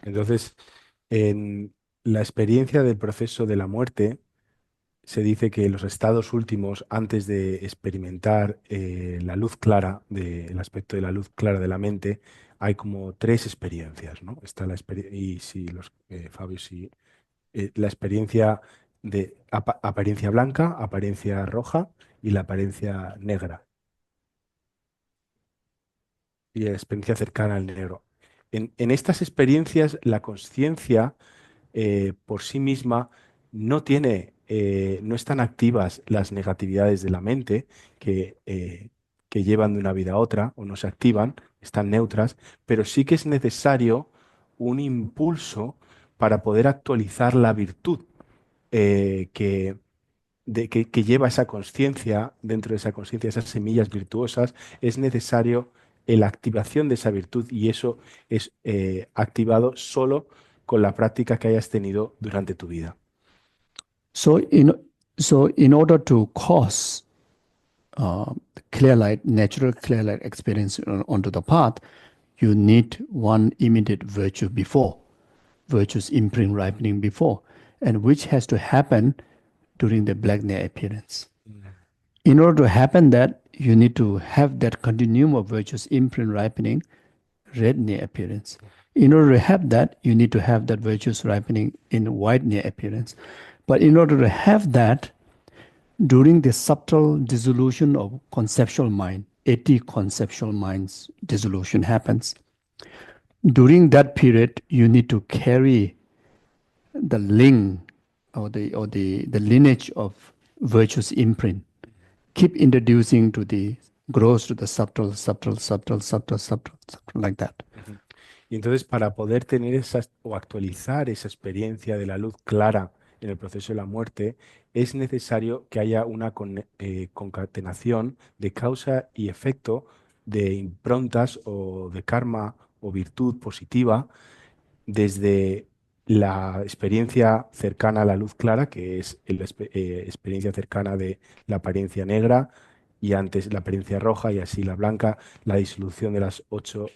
Entonces, en la experiencia del proceso de la muerte, se dice que los estados últimos, antes de experimentar la luz clara, el aspecto de la luz clara de la mente, hay como tres experiencias, ¿no? Está y si Fabio, sí, la experiencia de apariencia blanca, apariencia roja y la apariencia negra. Y la experiencia cercana al negro. En estas experiencias, la consciencia por sí misma no están activas las negatividades de la mente que llevan de una vida a otra, o no se activan, están neutras, pero sí que es necesario un impulso para poder actualizar la virtud que lleva esa consciencia. Dentro de esa consciencia, esas semillas virtuosas, es necesario la activación de esa virtud, y eso es activado solo con la práctica que hayas tenido durante tu vida. So in order to cause clear light, natural clear light experience onto the path, you need one immediate virtue before, virtue's imprint ripening before, and which has to happen during the black near appearance. In order to happen that, you need to have that continuum of virtuous imprint ripening, red near appearance. In order to have that, you need to have that virtuous ripening in white near appearance. But in order to have that, during the subtle dissolution of conceptual mind, 80 conceptual minds dissolution happens. During that period, you need to carry the link or the lineage of virtuous imprint. Keep introducing to the gross, to the subtle, like that. Y entonces, para poder tener o actualizar esa experiencia de la luz clara en el proceso de la muerte, es necesario que haya una concatenación de causa y efecto de improntas o de karma o virtud positiva desde la experiencia cercana a la luz clara, que es la experiencia cercana de la apariencia negra, y antes la apariencia roja y así la blanca, la disolución de las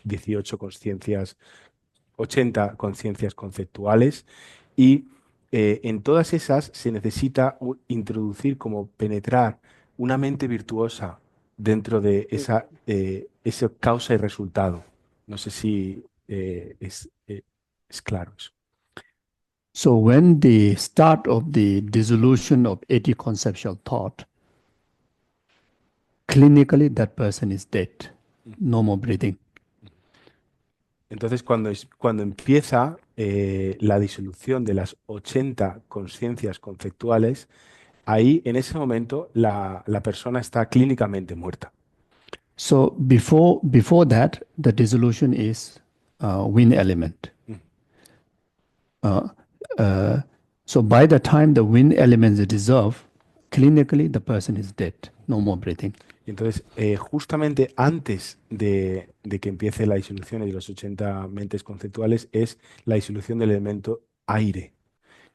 18 conciencias, 80 conciencias conceptuales, y en todas esas se necesita introducir, como penetrar una mente virtuosa dentro de esa causa y resultado. No sé si es claro eso. So when the start of the dissolution of 80 conceptual thought, clinically that person is dead, no more breathing. Entonces, cuando empieza la disolución de las 80 conciencias conceptuales, ahí, en ese momento, la persona está clínicamente muerta. So before that, the dissolution is wind element. So by the time the wind element is dissolved, clinically the person is dead, no more breathing. Y entonces, justamente antes de que empiece la disolución de las 80 mentes conceptuales, es la disolución del elemento aire,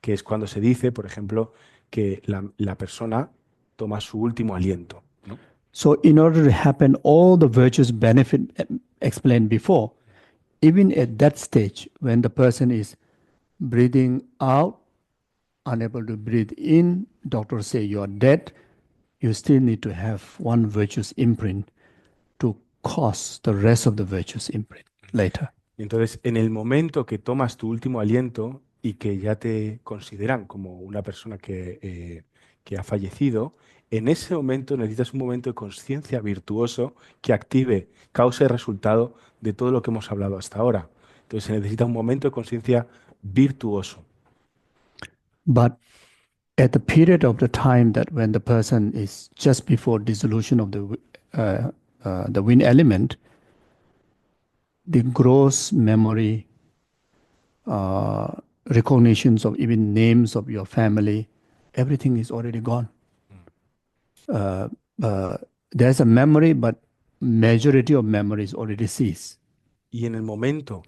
que es cuando se dice, por ejemplo, que la persona toma su último aliento, ¿no? So in order to happen all the virtuous benefit explained before, even at that stage, when the person is breathing out, unable to breathe in, doctors say you are dead, you still need to have one virtuous imprint to cause the rest of the virtuous imprint later. Y entonces, en el momento que tomas tu último aliento y que ya te consideran como una persona que ha fallecido, en ese momento necesitas un momento de conciencia virtuoso que active causa y resultado de todo lo que hemos hablado hasta ahora. Entonces, se necesita un momento de conciencia virtuoso. But at the period of the time that when the person is just before dissolution of the wind element, the gross memory, recognitions of even names of your family, everything is already gone. There's a memory, but majority of memory is already ceased. Y en el momento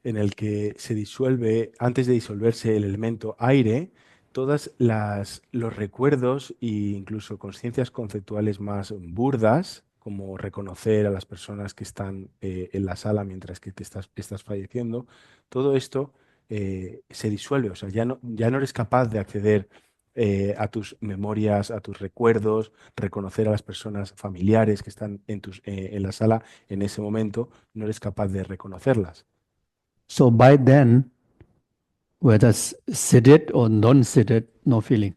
en el que se disuelve, antes de disolverse el elemento aire, todos los recuerdos e incluso conciencias conceptuales más burdas, como reconocer a las personas que están en la sala mientras que estás falleciendo, todo esto se disuelve. O sea, ya no eres capaz de acceder a tus memorias, a tus recuerdos, reconocer a las personas familiares que están en la sala en ese momento, no eres capaz de reconocerlas. So by then, whether seated or non-seated, no feeling,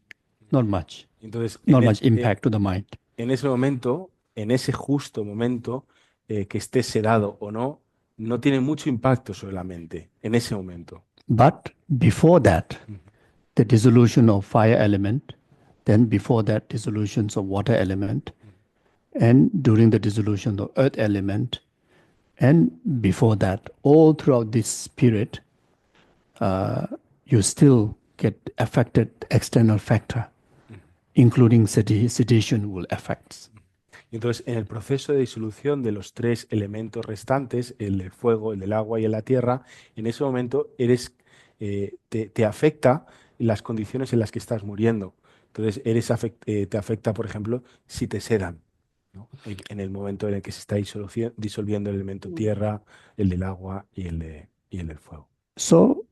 not much. Entonces, not much impact to the mind. En ese momento, en ese justo momento, que estés sedado o no, no tiene mucho impacto sobre la mente, en ese momento. But before that, the dissolution of fire element, then before that, dissolutions of water element, and during the dissolution of earth element, and before that, all throughout this period, you still get affected external factor, including sedation will affect. Entonces, en el proceso de disolución de los tres elementos restantes, el del fuego, el del agua y el de la tierra, en ese momento eres te afecta las condiciones en las que estás muriendo. Entonces, te afecta, por ejemplo, si te sedan, ¿no? En el momento en el que se está disolviendo el elemento tierra, el del agua y el del fuego. So,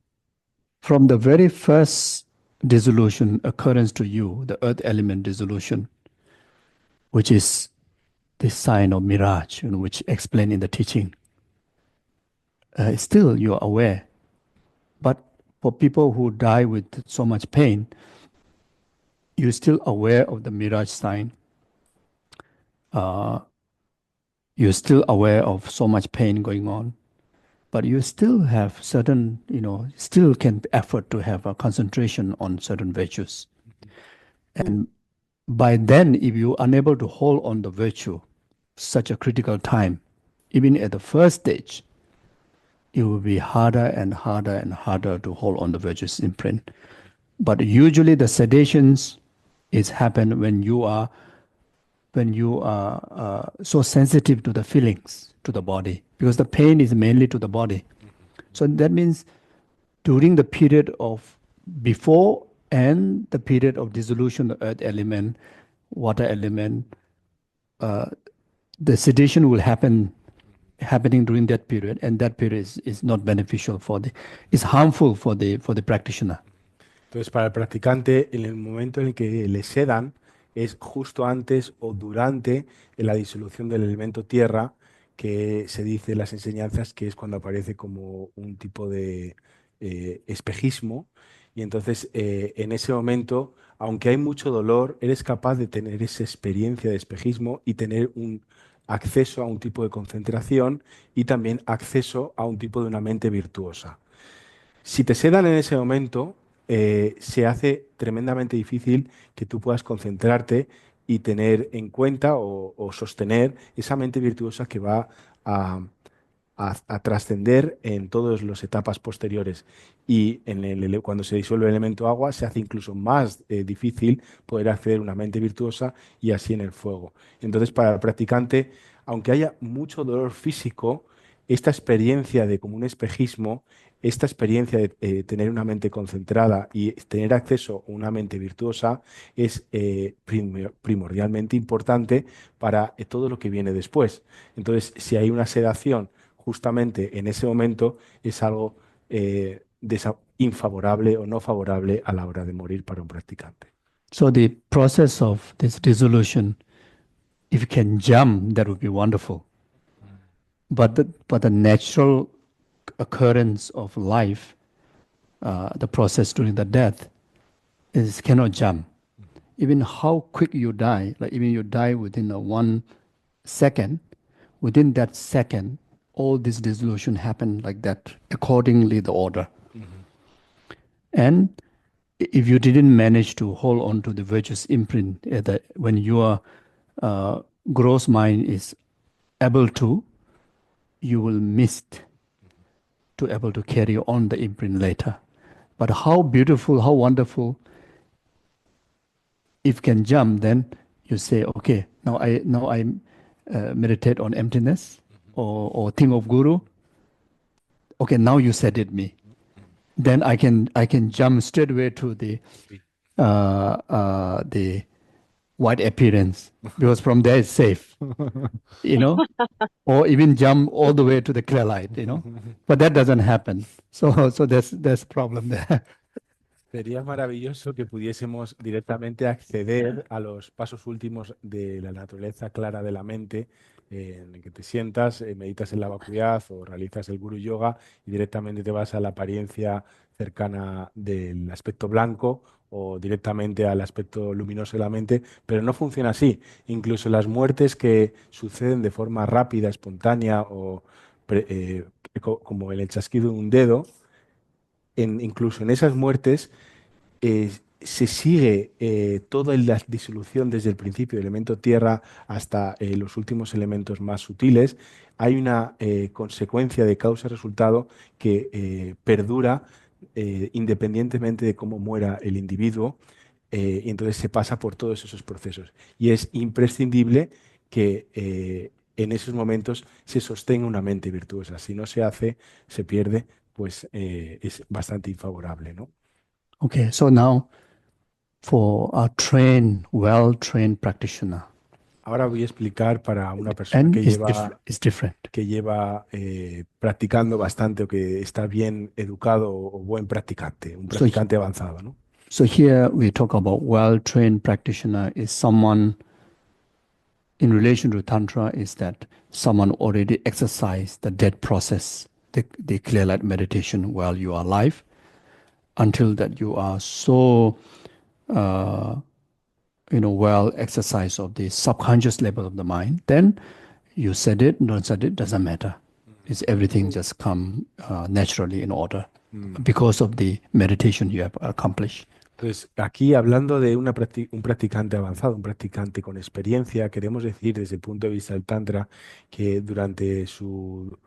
from the very first dissolution occurrence to you, the earth element dissolution, which is the sign of mirage, which explained in the teaching, still you are aware. But for people who die with so much pain, you're still aware of the mirage sign. You're still aware of so much pain going on, but you still have certain, still can effort to have a concentration on certain virtues. And by then, if you're unable to hold on the virtue, such a critical time, even at the first stage, it will be harder and harder and harder to hold on the virtuous imprint. But usually the sedations is happen when you are so sensitive to the feelings, to the body, because the pain is mainly to the body. So that means during the period of before and the period of dissolution, the earth element, water element, the sedation will happening during that period, and that period is not beneficial is harmful for the practitioner. Entonces, para el practicante, en el momento en el que le sedan, es justo antes o durante la disolución del elemento tierra, que se dice en las enseñanzas que es cuando aparece como un tipo de espejismo. Y entonces, en ese momento, aunque hay mucho dolor, eres capaz de tener esa experiencia de espejismo y tener un acceso a un tipo de concentración y también acceso a un tipo de una mente virtuosa. Si te sedan en ese momento, se hace tremendamente difícil que tú puedas concentrarte y tener en cuenta o sostener esa mente virtuosa que va a trascender en todas las etapas posteriores. Y cuando se disuelve el elemento agua, se hace incluso más difícil poder acceder a una mente virtuosa y así en el fuego. Entonces, para el practicante, aunque haya mucho dolor físico, esta experiencia de como un espejismo, esta experiencia de tener una mente concentrada y tener acceso a una mente virtuosa es primordialmente importante para todo lo que viene después. Entonces, si hay una sedación justamente en ese momento, es algo infavorable o no favorable a la hora de morir para un practicante. So the process of this dissolution, if you can jump, that would be wonderful. But the natural occurrence of life, the process during the death, cannot jump. Even how quick you die, like even you die within 1 second, within that second, all this dissolution happen like that, accordingly the order. And if you didn't manage to hold on to the virtuous imprint, when your gross mind is able to, you will miss to able to carry on the imprint later. But how beautiful, how wonderful, if can jump, then you say, okay, now I meditate on emptiness or think of Guru. Okay, now you sedate me. Then I can jump straight away to the white appearance, because from there it's safe, or even jump all the way to the clear light, But that doesn't happen. So there's problem there. Sería maravilloso que pudiésemos directamente acceder a los pasos últimos de la naturaleza clara de la mente, en el que te sientas, meditas en la vacuidad o realizas el Guru Yoga y directamente te vas a la apariencia cercana del aspecto blanco o directamente al aspecto luminoso de la mente, pero no funciona así. Incluso las muertes que suceden de forma rápida, espontánea o como en el chasquido de un dedo, incluso en esas muertes se sigue toda la disolución desde el principio del elemento tierra hasta los últimos elementos más sutiles. Hay una consecuencia de causa-resultado que perdura independientemente de cómo muera el individuo, y entonces se pasa por todos esos procesos. Y es imprescindible que en esos momentos se sostenga una mente virtuosa. Si no se hace, se pierde pues es bastante infavorable, ¿no? Okay, so now for a well-trained practitioner, Ahora voy a explicar para una persona and que it's different. lleva practicando bastante o que está bien educado o buen practicante, un So practicante avanzado, ¿no? So here we talk about well-trained practitioner is someone in relation to Tantra is that someone already exercised the dead process, the clear light meditation while you are alive, until that you are so well exercised of the subconscious level of the mind. Then you said it, don't said it, doesn't matter. It's everything just come naturally in order because of the meditation you have accomplished. Entonces, aquí hablando de un practicante avanzado, un practicante con experiencia, queremos decir desde el punto de vista del Tantra que durante su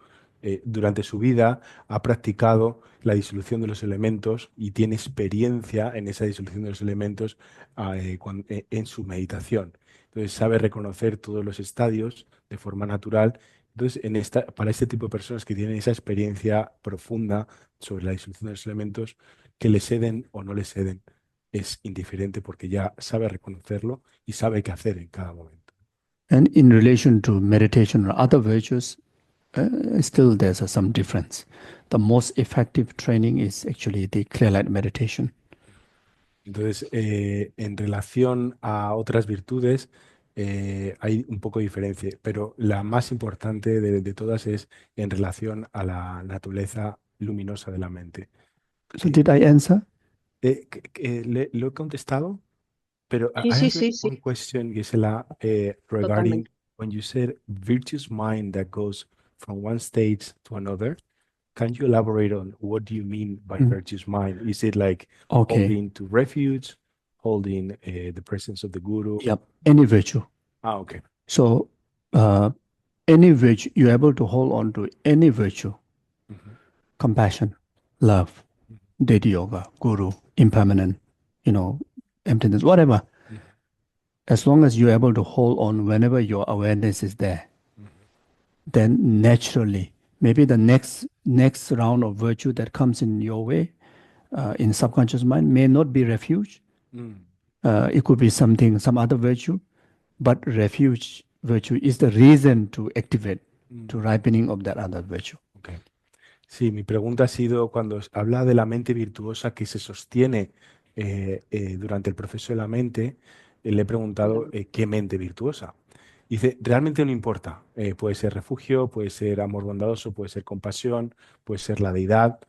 vida ha practicado la disolución de los elementos y tiene experiencia en esa disolución de los elementos en su meditación. Entonces, sabe reconocer todos los estadios de forma natural. Entonces, para este tipo de personas que tienen esa experiencia profunda sobre la disolución de los elementos, que le ceden o no le ceden, es indiferente porque ya sabe reconocerlo y sabe qué hacer en cada momento. And in relation to meditation or other virtues, still there's some difference. The most effective training is actually the clear light meditation. Entonces, en relación a otras virtudes, hay un poco de diferencia, pero la más importante de todas es en relación a la naturaleza luminosa de la mente. So did I answer? Lo he contestado, pero I Sí, have sí, sí. one question, Gisela, regarding Totalmente. when you said virtuous mind that goes from one stage to another. Can you elaborate on what do you mean by virtuous mind? Is it like Okay. holding to refuge, holding the presence of the guru? Yep. Any virtue. Okay. So any virtue, you're able to hold on to any virtue. Compassion, love, deity yoga, guru, impermanent, emptiness, whatever. As long as you're able to hold on whenever your awareness is there, then naturally, maybe the next round of virtue that comes in your way, in subconscious mind, may not be refuge. It could be some other virtue, but refuge virtue is the reason to activate, to ripening of that other virtue. Okay. Sí, mi pregunta ha sido cuando habla de la mente virtuosa que se sostiene durante el proceso de la mente, le he preguntado qué mente virtuosa. Dice, realmente no importa. Puede ser refugio, puede ser amor bondadoso, puede ser compasión, puede ser la deidad.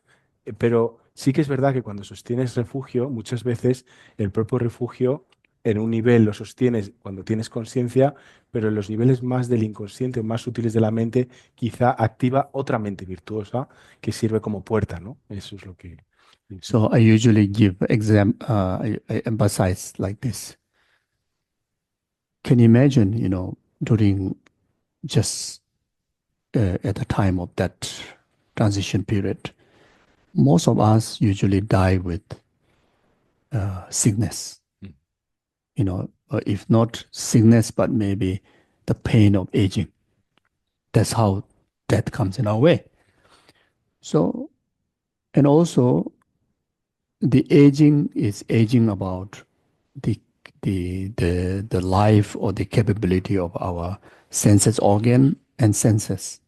Pero sí que es verdad que cuando sostienes refugio, muchas veces el propio refugio en un nivel lo sostienes cuando tienes conciencia, pero en los niveles más del inconsciente, más sutiles de la mente, quizá activa otra mente virtuosa que sirve como puerta, ¿no? Eso es lo que... So I usually give I emphasize like this. Can you imagine, during just at the time of that transition period, most of us usually die with sickness. If not sickness, but maybe the pain of aging. That's how death comes in our way. So, and also the aging is aging about the life or the capability of our senses organ and senses.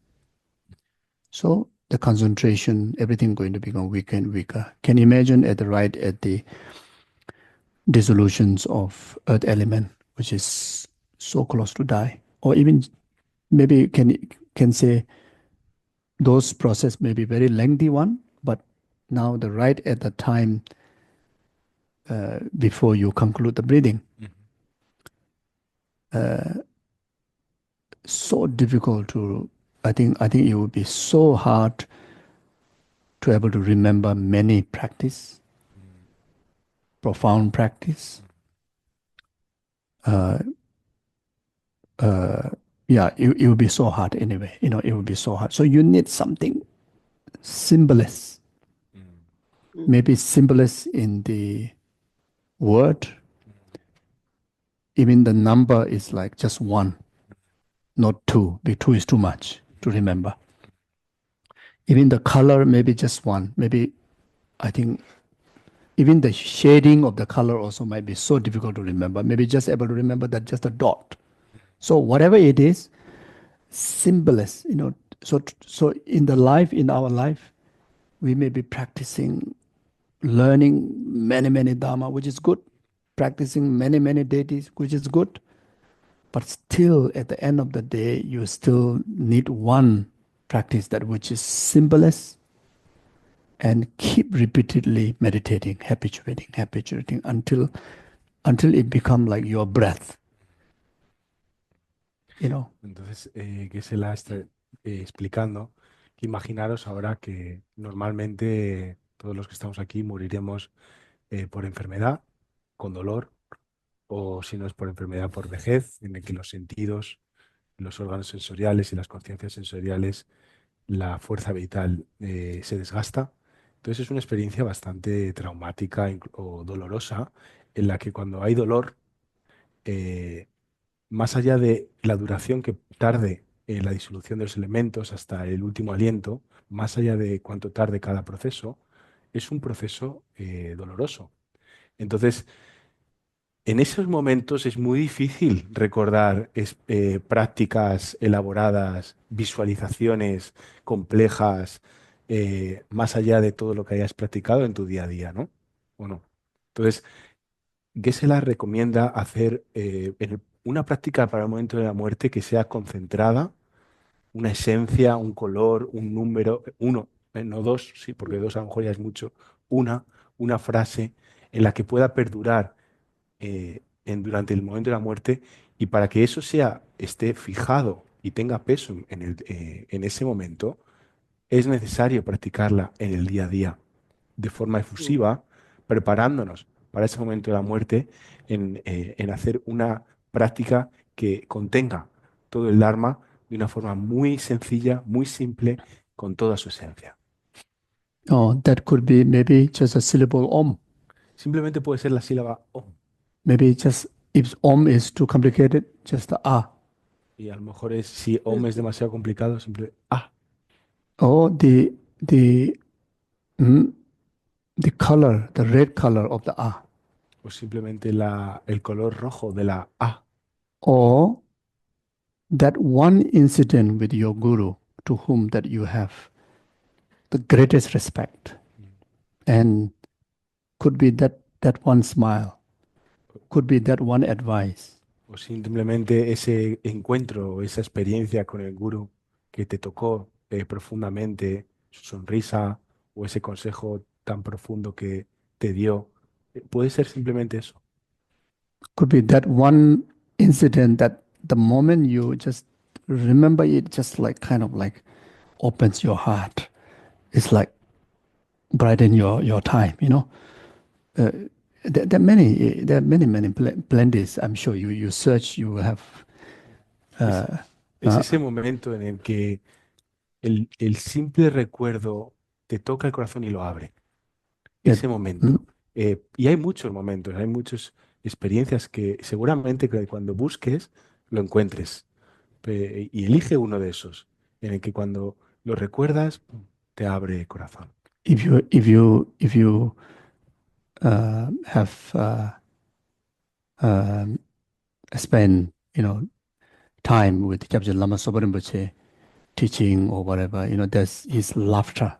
So the concentration, everything going to become weaker and weaker. Can you imagine at the dissolutions of earth element, which is so close to die, or even maybe can say those process may be very lengthy one, but now the right at the time before you conclude the breathing, so difficult to. I think it would be so hard to able to remember many practice, profound practice. It would be so hard anyway. It would be so hard. So you need something symbolist. Maybe symbolist in the word. Even the number is like just one, not two. Because two is too much to remember. Even the color, maybe just one. Maybe I think even the shading of the color also might be so difficult to remember. Maybe just able to remember that just a dot. So whatever it is, symbolist, so in our life, we may be practicing, learning many dharma, which is good, practicing many deities, which is good, but still at the end of the day, you still need one practice that which is symbolist, and keep repeatedly meditating, habituating until it become like your breath. Entonces, que se la está explicando, que imaginaros ahora que normalmente todos los que estamos aquí moriremos por enfermedad, con dolor, o si no es por enfermedad, por vejez, en el que los sentidos, los órganos sensoriales y las conciencias sensoriales, la fuerza vital se desgasta. Entonces es una experiencia bastante traumática o dolorosa, en la que cuando hay dolor, más allá de la duración que tarde la disolución de los elementos hasta el último aliento, más allá de cuánto tarde cada proceso, es un proceso doloroso. Entonces, en esos momentos es muy difícil recordar prácticas elaboradas, visualizaciones complejas, más allá de todo lo que hayas practicado en tu día a día, ¿no? ¿O no? Entonces, Geshe-la recomienda hacer una práctica para el momento de la muerte que sea concentrada, una esencia, un color, un número, uno, no dos, sí, porque dos a lo mejor ya es mucho, una frase en la que pueda perdurar durante el momento de la muerte, y para que eso esté fijado y tenga peso en ese momento, es necesario practicarla en el día a día, de forma efusiva, preparándonos para ese momento de la muerte, en hacer una práctica que contenga todo el Dharma de una forma muy sencilla, muy simple, con toda su esencia. That could be maybe just a syllable Om. Simplemente puede ser la sílaba Om. Maybe just, if Om is too complicated, just the A. Y a lo mejor si Om es demasiado complicado, simple A. Or the color, the red color of the A. O simplemente el color rojo de la A. Or that one incident with your guru to whom that you have the greatest respect. And could be that one smile, could be that one advice. O simplemente ese encuentro, esa experiencia con el guru que te tocó profundamente, su sonrisa o ese consejo tan profundo que te dio. Puede ser simplemente eso. Could be that one incident that the moment you just remember it, just like kind of like opens your heart. It's like brighten your time, there are many plenties. I'm sure you search, you will have. Es ese momento en el que el simple recuerdo te toca el corazón y lo abre. Ese momento. Y hay muchos momentos, hay muchas experiencias que seguramente que cuando busques lo encuentres. Y elige uno de esos, en el que cuando lo recuerdas, ¡pum!, te abre el corazón. If you have spend time with Gyabje Lama Sopa Rinpoche teaching or whatever, there's his laughter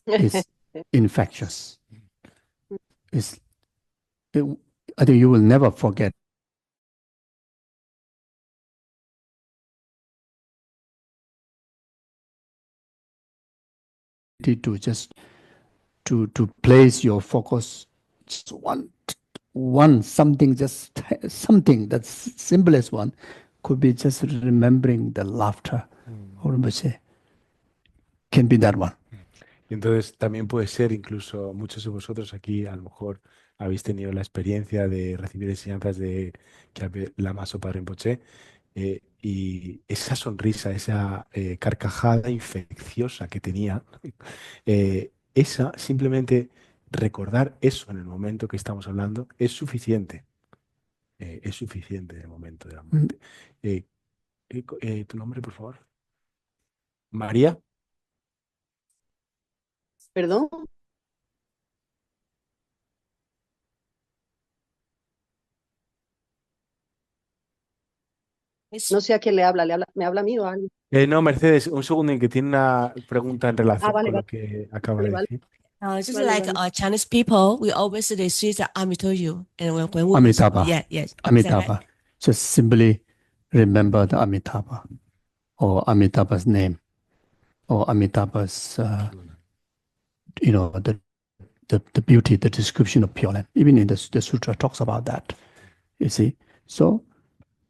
is infectious. I think you will never forget to just to place your focus just one something, just something that's simplest one could be just remembering the laughter of Rinpoche. Can be that one. Y entonces también puede ser, incluso muchos de vosotros aquí a lo mejor habéis tenido la experiencia de recibir enseñanzas de Gyabje Lama Sopa Rinpoche, y esa sonrisa, esa carcajada infecciosa que tenía, simplemente recordar eso en el momento que estamos hablando es suficiente. Es suficiente en el momento de la muerte. ¿Tu nombre, por favor? María. Perdón, no sé a quién le habla, ¿me habla a mí o a alguien? No, Mercedes, un segundo en que tiene una pregunta en relación vale, con lo vale, que acaba vale, de vale, decir. Just vale, like vale. Chinese people, we always say the Amitabha, and when we Amitabha. yes, is that right? Amitabha. Just simply remember the Amitabha or Amitabha's name or Amitabha's, the beauty, the description of Pure Land. Even in the sutra talks about that. You see, so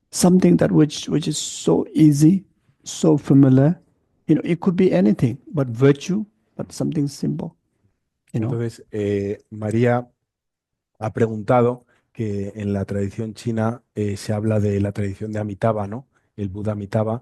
something that which is so easy, so familiar. It could be anything, but virtue, but something simple. Entonces, María ha preguntado que en la tradición china se habla de la tradición de Amitabha, ¿no? El Buda Amitabha.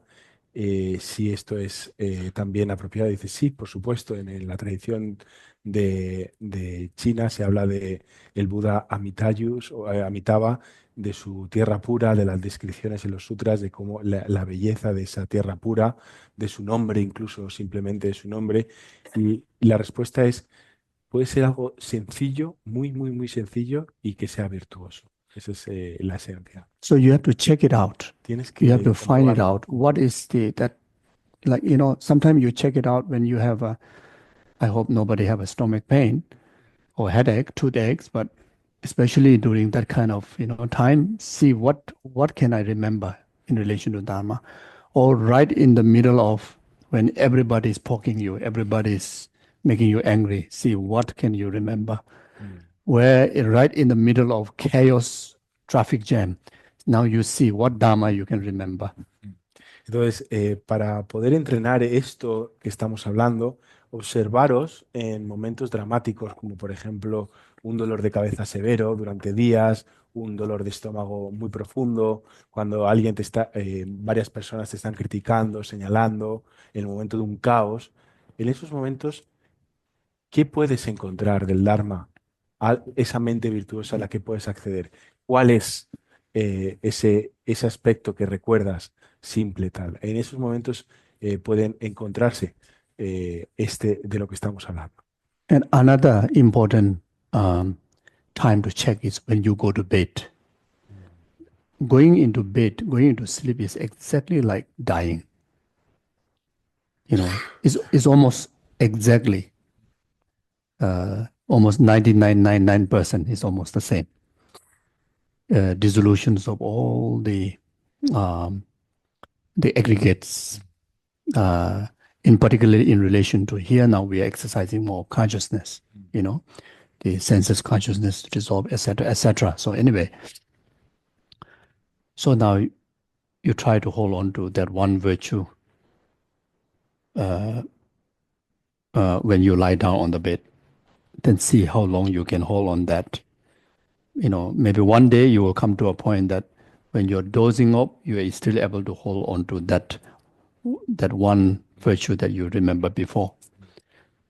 Si esto es también apropiado, dice sí, por supuesto. En la tradición de China se habla de el Buda Amitayus o Amitabha, de su tierra pura, de las descripciones en los sutras, de cómo la belleza de esa tierra pura, de su nombre, incluso simplemente de su nombre. Y la respuesta es puede ser algo sencillo, muy, muy, muy sencillo y que sea virtuoso. Esa es la esencia. So you have to check it out. Tienes que You have to find it comprobarlo. out. What is sometimes you check it out when you have I hope nobody have a stomach pain or headache, toothaches, but especially during that kind of, time, see what can I remember in relation to Dharma, or right in the middle of when everybody's poking you, everybody's making you angry, see what can you remember. Where right in the middle of chaos, traffic jam, now you see what Dharma you can remember. Entonces, para poder entrenar esto que estamos hablando, observaros en momentos dramáticos, como por ejemplo un dolor de cabeza severo durante días, un dolor de estómago muy profundo, cuando varias personas te están criticando, señalando, en el momento de un caos. En esos momentos, ¿qué puedes encontrar del Dharma? Esa mente virtuosa a la que puedes acceder. ¿Cuál es ese aspecto que recuerdas simple tal? En esos momentos pueden encontrarse de lo que estamos hablando. And another important time to check is when you go to bed. Going into bed, going into sleep is exactly like dying. It's almost exactly, almost 99.99% is almost the same. Dissolutions of all the aggregates, in particularly in relation to here now we are exercising more consciousness, the senses consciousness dissolve, etc., etc. So anyway, so now you try to hold on to that one virtue when you lie down on the bed, then see how long you can hold on that. Maybe one day you will come to a point that when you're dozing off, you are still able to hold on to that one virtue that you remember before.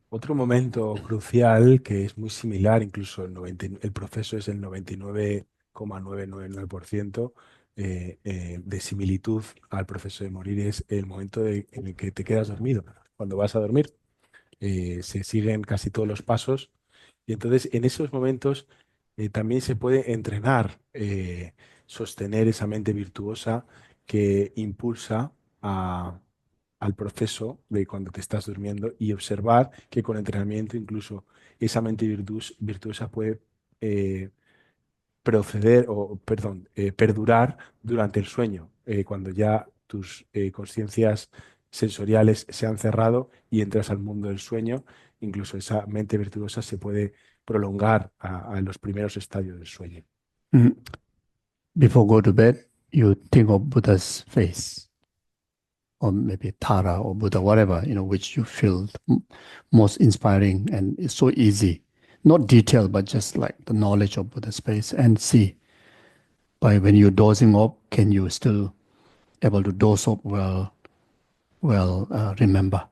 Otro momento crucial que es muy similar, incluso el proceso es el 99,999% de similitud al proceso de morir, es el momento en el que te quedas dormido. Cuando vas a dormir, se siguen casi todos los pasos y entonces en esos momentos también se puede entrenar, sostener esa mente virtuosa que impulsa al proceso de cuando te estás durmiendo y observar que con entrenamiento incluso esa mente virtuosa puede perdurar durante el sueño, cuando ya tus conciencias sensoriales se han cerrado y entras al mundo del sueño, incluso esa mente virtuosa se puede prolongar a los primeros estadios del sueño. Before go to bed, you think of Buddha's face, or maybe Tara or Buddha, whatever, which you feel most inspiring, and it's so easy. Not detailed, but just like the knowledge of Buddha's face, and see by when you're dozing off, can you still able to doze off remember.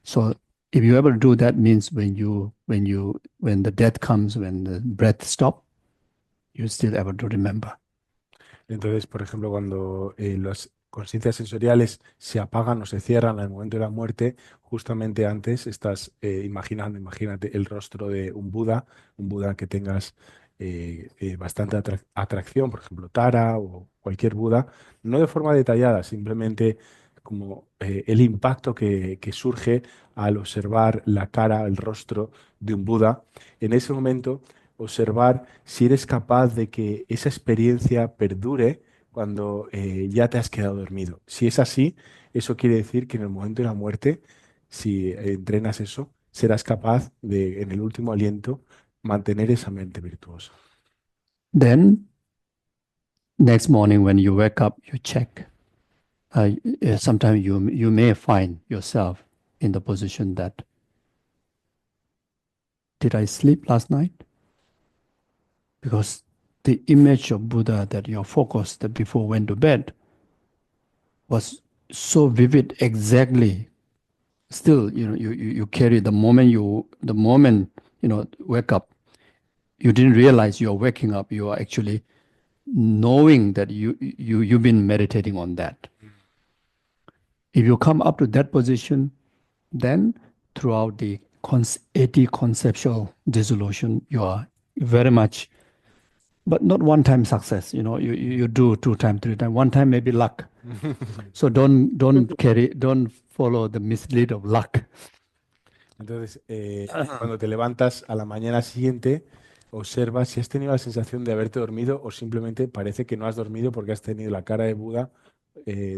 So if you're able to do that, means when the death comes, when the breath stops, you're still able to remember. Entonces, por ejemplo, cuando conciencias sensoriales se apagan o se cierran al momento de la muerte, justamente antes estás imagínate el rostro de un Buda que tengas bastante atracción, por ejemplo, Tara o cualquier Buda, no de forma detallada, simplemente como el impacto que surge al observar la cara, el rostro de un Buda. En ese momento, observar si eres capaz de que esa experiencia perdure cuando ya te has quedado dormido. Si es así, eso quiere decir que en el momento de la muerte, si entrenas eso, serás capaz de, en el último aliento, mantener esa mente virtuosa. Then next morning when you wake up, you check. Sometimes you may find yourself in the position that, did I sleep last night? Because the image of Buddha that you're focused that before went to bed was so vivid, exactly. Still, you carry the moment wake up, you didn't realize you're waking up. You are actually knowing that you've been meditating on that. If you come up to that position, then throughout the 80 conceptual dissolution, you are very much, but not one time success. You do 2 times, 3 times. 1 time maybe luck. So don't follow the mislead of luck. Entonces, cuando te levantas a la mañana siguiente, observa si has tenido la sensación de haberte dormido o simplemente parece que no has dormido porque has tenido la cara de Buda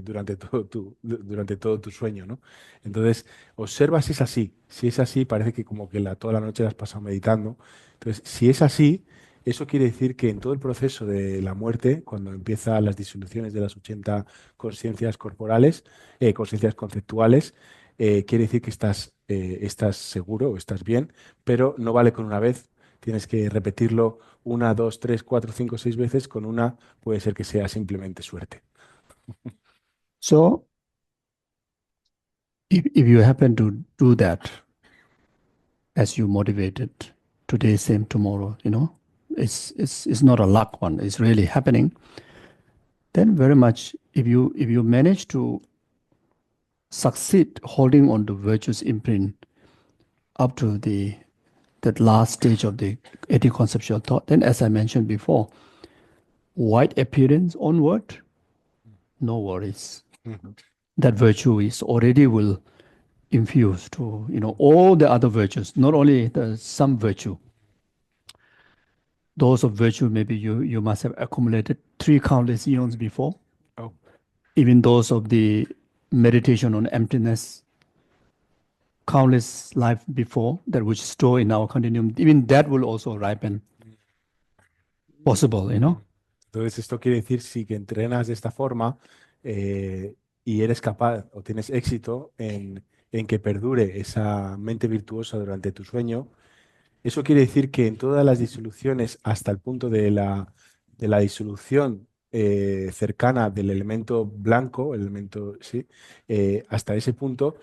durante todo tu sueño, ¿no? Entonces, observa si es así. Si es así, parece que como que toda la noche la has pasado meditando. Entonces, si es así, eso quiere decir que en todo el proceso de la muerte, cuando empiezan las disoluciones de las 80 conciencias corporales, conciencias conceptuales, quiere decir que estás seguro o estás bien, pero no vale con una vez. Tienes que repetirlo 1, 2, 3, 4, 5, 6 veces. Con una puede ser que sea simplemente suerte. So if you happen to do that as you motivated today, same tomorrow, it's not a luck one, it's really happening. Then very much, if you manage to succeed holding on to virtuous imprint up to that last stage of the 80 conceptual thought, then as I mentioned before, white appearance onward, no worries. That virtue is already will infuse to all the other virtues, not only some virtue. Those of virtue maybe you must have accumulated 3 countless eons before. Oh. Even those of the meditation on emptiness, countless life before that which store in our continuum, even that will also ripen. Possible, Entonces, esto quiere decir, si que entrenas de esta forma y eres capaz o tienes éxito en que perdure esa mente virtuosa durante tu sueño, eso quiere decir que en todas las disoluciones, hasta el punto de la disolución cercana del elemento blanco, hasta ese punto,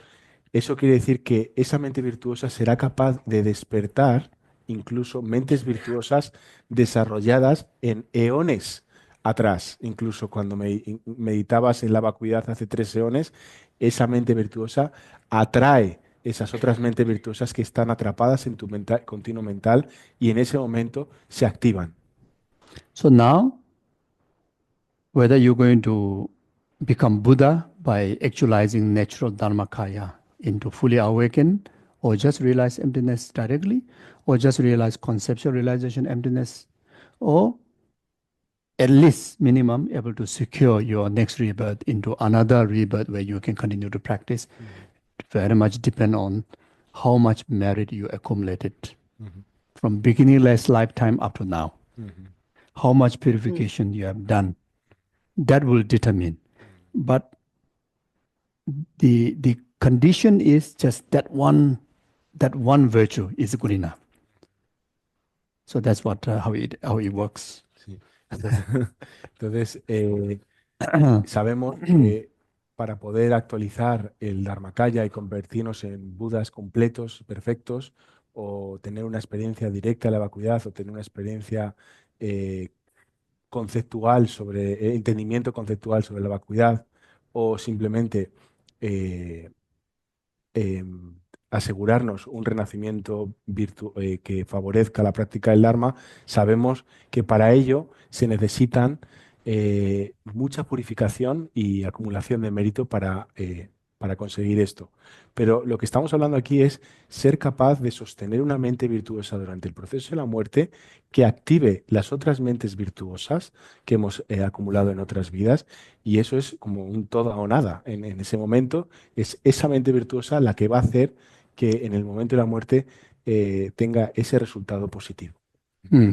eso quiere decir que esa mente virtuosa será capaz de despertar incluso mentes virtuosas desarrolladas en eones atrás. Incluso cuando meditabas en la vacuidad hace 3 eones, esa mente virtuosa atrae esas otras mentes virtuosas que están atrapadas en tu continuo mental y en ese momento se activan. So now, whether you're going to become Buddha by actualizing natural Dharmakaya into fully awakened, or just realize emptiness directly, or just realize conceptual realization emptiness, or at least minimum able to secure your next rebirth into another rebirth where you can continue to practice, very much depend on how much merit you accumulated from beginningless lifetime up to now. How much purification you have done. That will determine. But the condition is just that one virtue is good enough. So that's what how it works. Sí. Entonces, sabemos que para poder actualizar el Dharmakaya y convertirnos en Budas completos, perfectos, o tener una experiencia directa de la vacuidad, o tener una experiencia conceptual entendimiento conceptual sobre la vacuidad, o simplemente eh, em, asegurarnos un renacimiento que favorezca la práctica del Dharma, sabemos que para ello se necesitan mucha purificación y acumulación de mérito para conseguir esto. Pero lo que estamos hablando aquí es ser capaz de sostener una mente virtuosa durante el proceso de la muerte que active las otras mentes virtuosas que hemos acumulado en otras vidas, y eso es como un todo o nada. En ese momento es esa mente virtuosa la que va a hacer que en el momento de la muerte tenga ese resultado positivo.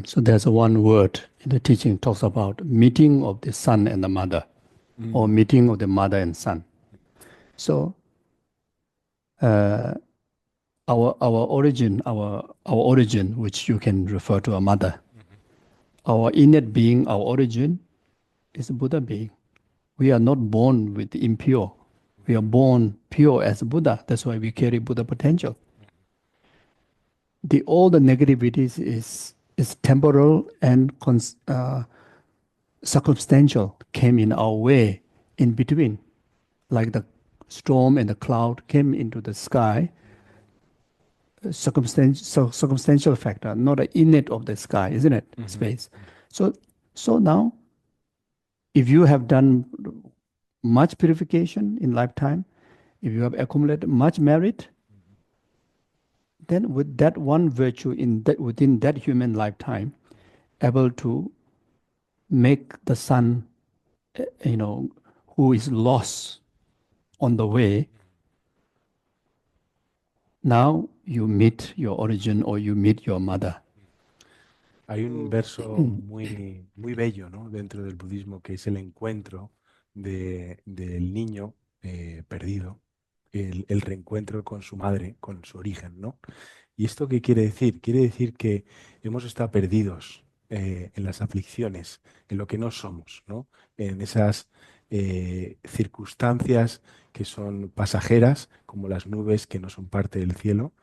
So there's one word in the teaching talks about meeting of the son and the mother, or meeting of the mother and son. So our origin, which you can refer to a mother, our innate being, our origin is a Buddha being. We are not born with impure. We are born pure as Buddha. That's why we carry Buddha potential. All the negativities is temporal and circumstantial, came in our way in between, like the storm and the cloud came into the sky. Circumstantial factor, not an innate of the sky, isn't it? Space. So now, if you have done much purification in lifetime, if you have accumulated much merit, then with that one virtue within that human lifetime, able to make the son, who is lost on the way, now you meet your origin or you meet your mother. Hay un verso muy, muy bello, ¿no?, dentro del budismo, que es el encuentro del niño perdido, el reencuentro con su madre, con su origen, ¿no? ¿Y esto qué quiere decir? Quiere decir que hemos estado perdidos en las aflicciones, en lo que no somos, ¿no? En esas circunstancias que son pasajeras, como las nubes que no son parte del cielo.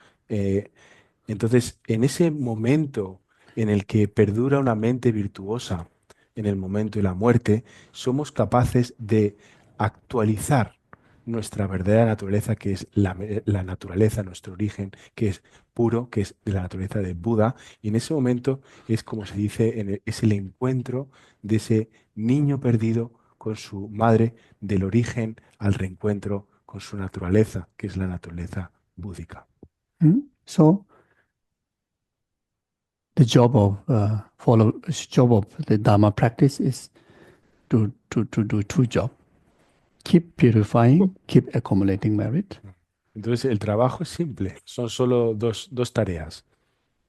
Entonces, en ese momento en el que perdura una mente virtuosa, en el momento de la muerte, somos capaces de actualizar nuestra verdadera naturaleza, que es la naturaleza, nuestro origen, que es puro, que es de la naturaleza de Buda. Y en ese momento es, como se dice, es el encuentro de ese niño perdido con su madre, del origen al reencuentro con su naturaleza, que es la naturaleza búdica. So the job of the Dharma practice is to do two jobs: keep purifying, keep accumulating merit. Entonces el trabajo es simple, son solo dos tareas: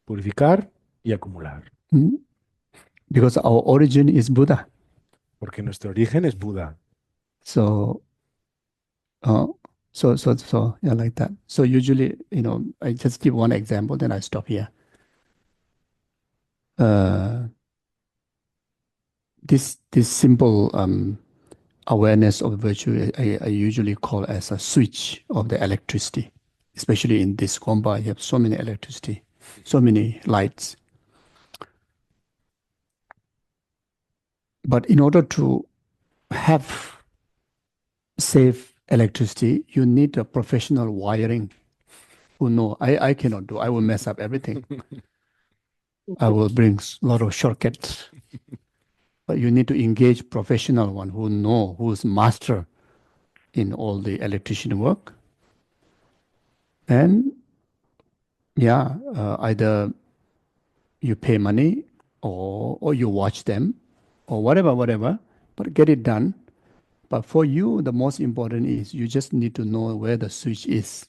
purificar y acumular. Because our origin is Buddha. Porque nuestro origen es Buda. So yeah, like that. So usually, I just give one example, then I stop here. This simple awareness of virtue, I usually call as a switch of the electricity. Especially in this Gompa, you have so many electricity, so many lights. But in order to have safe electricity, you need a professional wiring who know. I cannot do. I will mess up everything. I will bring a lot of shortcuts. But you need to engage professional one who know, who's master in all the electrician work. And yeah, either you pay money or you watch them or whatever, but get it done. But for you, the most important is you just need to know where the switch is.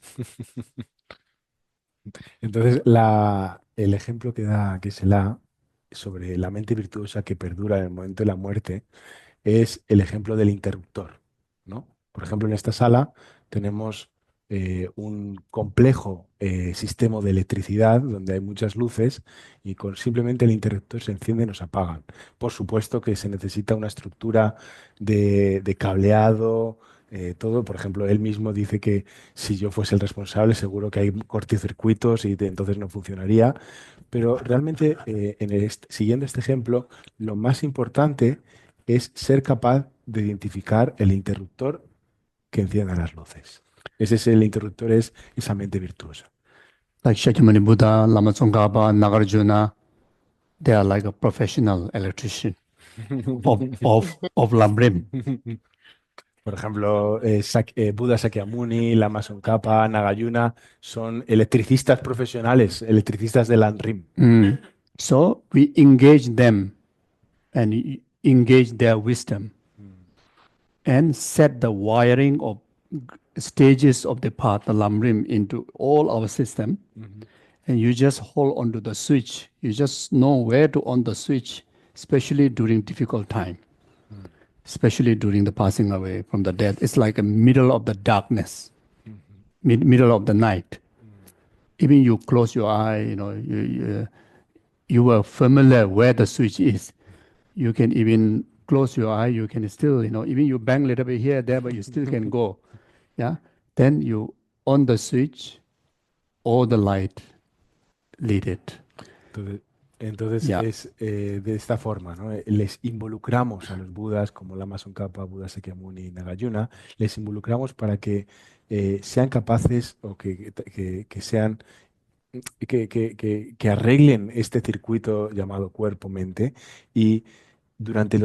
Entonces, el ejemplo que se da sobre la mente virtuosa que perdura en el momento de la muerte es el ejemplo del interruptor, ¿no? Por ejemplo, en esta sala tenemos un complejo sistema de electricidad donde hay muchas luces y con simplemente el interruptor se encienden o se apagan. Por supuesto que se necesita una estructura de cableado, todo. Por ejemplo, él mismo dice que si yo fuese el responsable seguro que hay cortocircuitos y entonces no funcionaría. Pero realmente, siguiendo este ejemplo, lo más importante es ser capaz de identificar el interruptor que encienda las luces. Ese es el interruptor, es esa mente virtuosa. Like Shakyamuni Buddha, Lama Tsongkhapa, Nagarjuna, they are like a professional electrician of Lamrim. Por ejemplo, Buda Sakyamuni, Lama Tsongkhapa, Nagarjuna son electricistas profesionales, electricistas de Lamrim. So we engage them and engage their wisdom and set the wiring of stages of the path, the Lamrim, into all our system. And you just hold onto the switch. You just know where to on the switch, especially during difficult time, especially during the passing away from the death. It's like a middle of the darkness, middle of the night. Even you close your eye, you were familiar where the switch is. You can even close your eye. You can still, even you bang a little bit here, there, but you still can go. Yeah. Then you on the switch, all the light lead it. Entonces Yeah. es de esta forma, ¿no? Les involucramos a los Budas como Lama Tsongkhapa, Buda Sakyamuni y Nagarjuna, les involucramos para que sean capaces o que sean que arreglen este circuito llamado cuerpo-mente y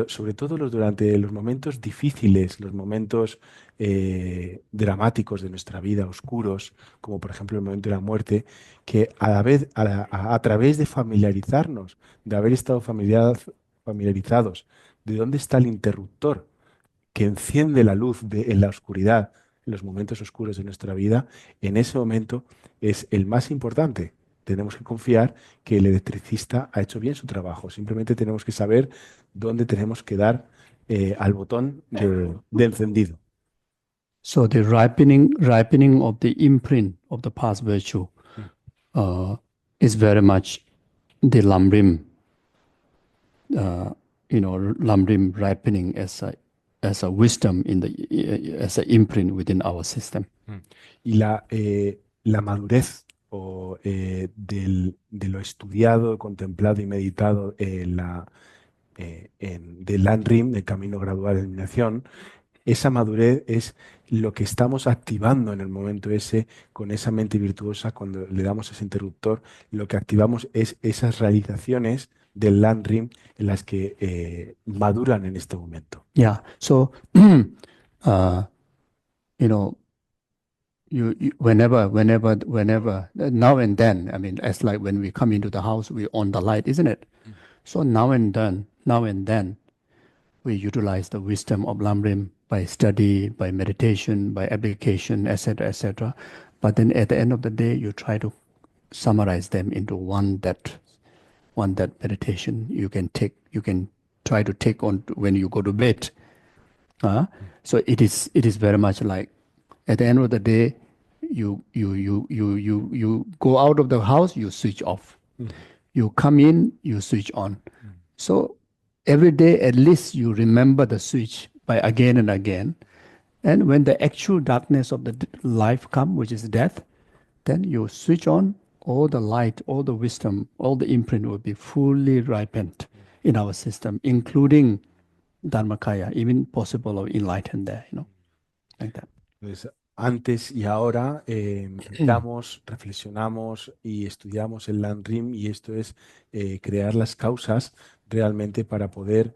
sobre todo durante los momentos difíciles, los momentos dramáticos de nuestra vida, oscuros, como por ejemplo el momento de la muerte, que a través de familiarizarnos, de haber estado familiarizados de dónde está el interruptor que enciende la luz en la oscuridad, en los momentos oscuros de nuestra vida, en ese momento es el más importante. Tenemos que confiar que el electricista ha hecho bien su trabajo. Simplemente tenemos que saber dónde tenemos que dar al botón de encendido. So the ripening of the imprint of the past virtue is very much the Lamrim, Lamrim ripening as a wisdom as an imprint within our system. Y la madurez de lo estudiado, contemplado y meditado del Lamrim, del camino gradual de iluminación, esa madurez es lo que estamos activando en el momento ese con esa mente virtuosa. Cuando le damos ese interruptor, lo que activamos es esas realizaciones del Lamrim en las que maduran en este momento. Yeah. So, whenever, now and then, I mean, it's like when we come into the house, we on the light, isn't it? So now and then, we utilize the wisdom of Lamrim by study, by meditation, by application, etc., etc. But then at the end of the day, you try to summarize them into one that meditation you can try to take on when you go to bed. So it is very much like at the end of the day, you go out of the house, you switch off. You come in, you switch on. So every day, at least you remember the switch by again and again. And when the actual darkness of the life comes, which is death, then you switch on, all the light, all the wisdom, all the imprint will be fully ripened in our system, including Dharmakaya, even possible of enlightened there, like that. Pues antes y ahora meditamos, reflexionamos y estudiamos el Lamrim, y esto es crear las causas realmente para poder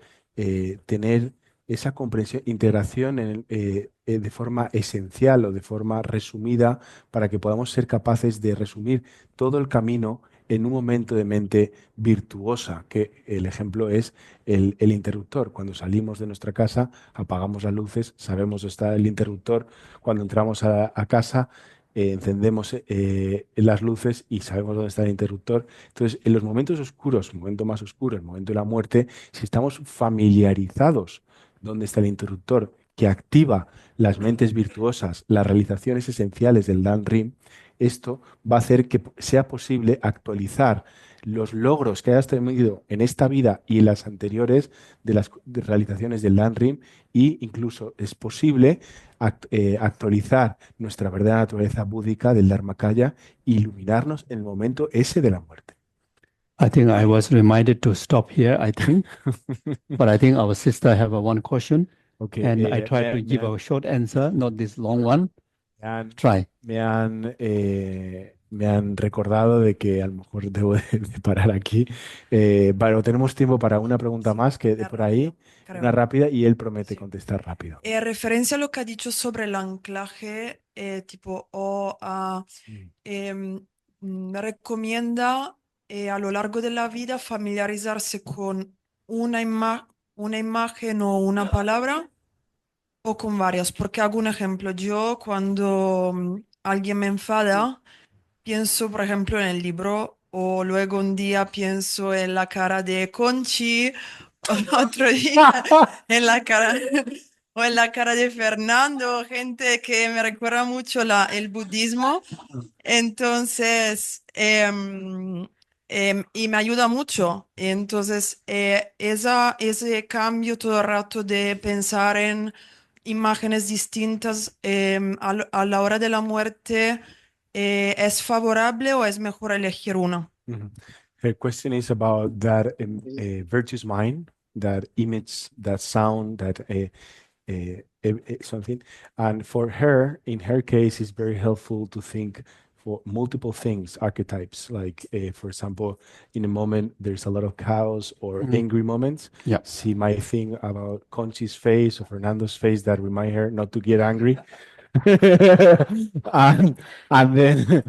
tener esa comprensión, integración de forma esencial o de forma resumida, para que podamos ser capaces de resumir todo el camino en un momento de mente virtuosa, que el ejemplo es el interruptor. Cuando salimos de nuestra casa, apagamos las luces, sabemos dónde está el interruptor. Cuando entramos a casa, encendemos las luces y sabemos dónde está el interruptor. Entonces, en los momentos oscuros, el momento más oscuro, el momento de la muerte, si estamos familiarizados dónde está el interruptor que activa las mentes virtuosas, las realizaciones esenciales del Lamrim, esto va a hacer que sea posible actualizar los logros que hayas tenido en esta vida y en las anteriores de las realizaciones del Lamrim, e incluso es posible actualizar nuestra verdadera naturaleza búdica del Dharmakaya e iluminarnos en el momento ese de la muerte. I think I was reminded to stop here, I think. But I think our sister have one question. Ok, And I try to give a short answer, not this long one. Try. me han recordado de que a lo mejor debo de parar aquí. Pero tenemos tiempo para una pregunta Sí, más que de una por ahí, rápida, una creo. rápida, y él promete Sí. contestar rápido. Referencia a lo que ha dicho sobre el anclaje, tipo, me recomienda a lo largo de la vida familiarizarse con una imagen o una palabra o con varias, porque hago un ejemplo. Yo cuando alguien me enfada, pienso, por ejemplo, en el libro o luego un día pienso en la cara de Conchi, otro día en la cara o en la cara de Fernando, gente que me recuerda mucho el budismo. Entonces, y me ayuda mucho. Entonces, ese cambio todo el rato de pensar en imágenes distintas a la hora de la muerte, ¿es favorable o es mejor elegir una? Mhm. Her question is about that virtuous mind, that image, that sound, that something. And for her, in her case, it's very helpful to think for multiple things, archetypes. Like, for example, in a moment there's a lot of chaos or Mhm. angry moments. Yeah. She might think about Conchi's face or Fernando's face that remind her not to get angry. and then,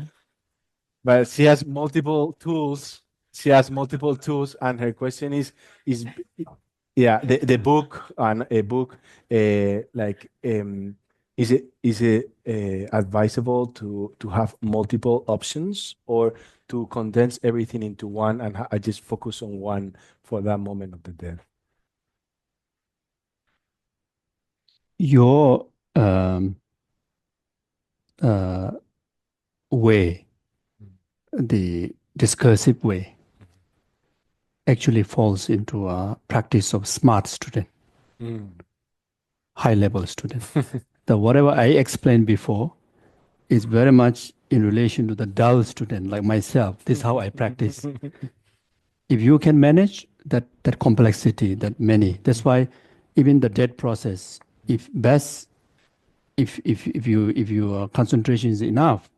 but she has multiple tools. She has multiple tools, and her question is yeah, the book and a book like is it advisable to have multiple options or to condense everything into one and I just focus on one for that moment of the death? Your way, the discursive way, actually falls into a practice of smart student, high level student. The whatever I explained before is very much in relation to the dull student like myself. This is how I practice. If you can manage that complexity, that many, that's why even the death process, if your concentration is enough,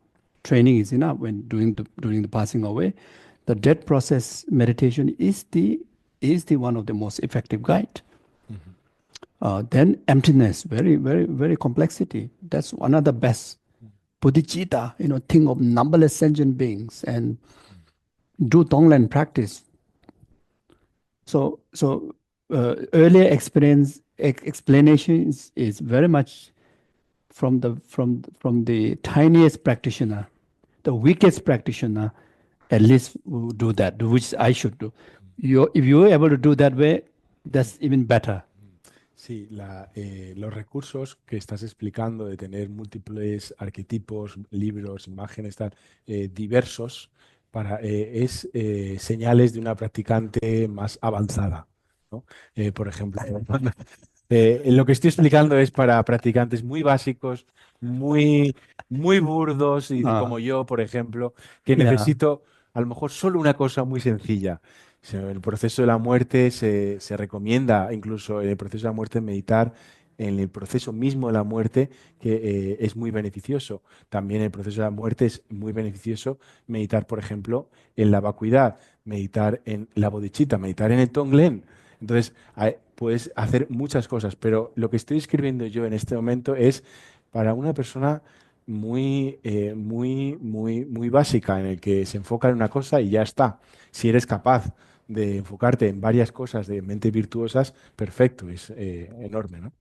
training is enough when doing the passing away, the death process meditation is the one of the most effective guide. Then emptiness, very, very, very complexity. That's one of the best. Bodhicitta, think of numberless sentient beings and do Tonglen practice. So earlier explanation is very much from the tiniest practitioner, the weakest practitioner, at least will do that, which I should do. If you're able to do that way, that's even better. Sí, los recursos que estás explicando de tener múltiples arquetipos, libros, imágenes, diversos, es señales de una practicante más avanzada, ¿no? Por ejemplo, lo que estoy explicando es para practicantes muy básicos, muy, muy burdos, y como yo, por ejemplo, que Yeah. necesito a lo mejor solo una cosa muy sencilla. El proceso de la muerte se recomienda, incluso en el proceso de la muerte, meditar en el proceso mismo de la muerte, que es muy beneficioso. También en el proceso de la muerte es muy beneficioso meditar, por ejemplo, en la vacuidad, meditar en la bodhicitta, meditar en el Tonglen. Entonces, puedes hacer muchas cosas, pero lo que estoy escribiendo yo en este momento es para una persona muy básica, en el que se enfoca en una cosa y ya está. Si eres capaz de enfocarte en varias cosas de mente virtuosas, perfecto, es enorme, ¿no?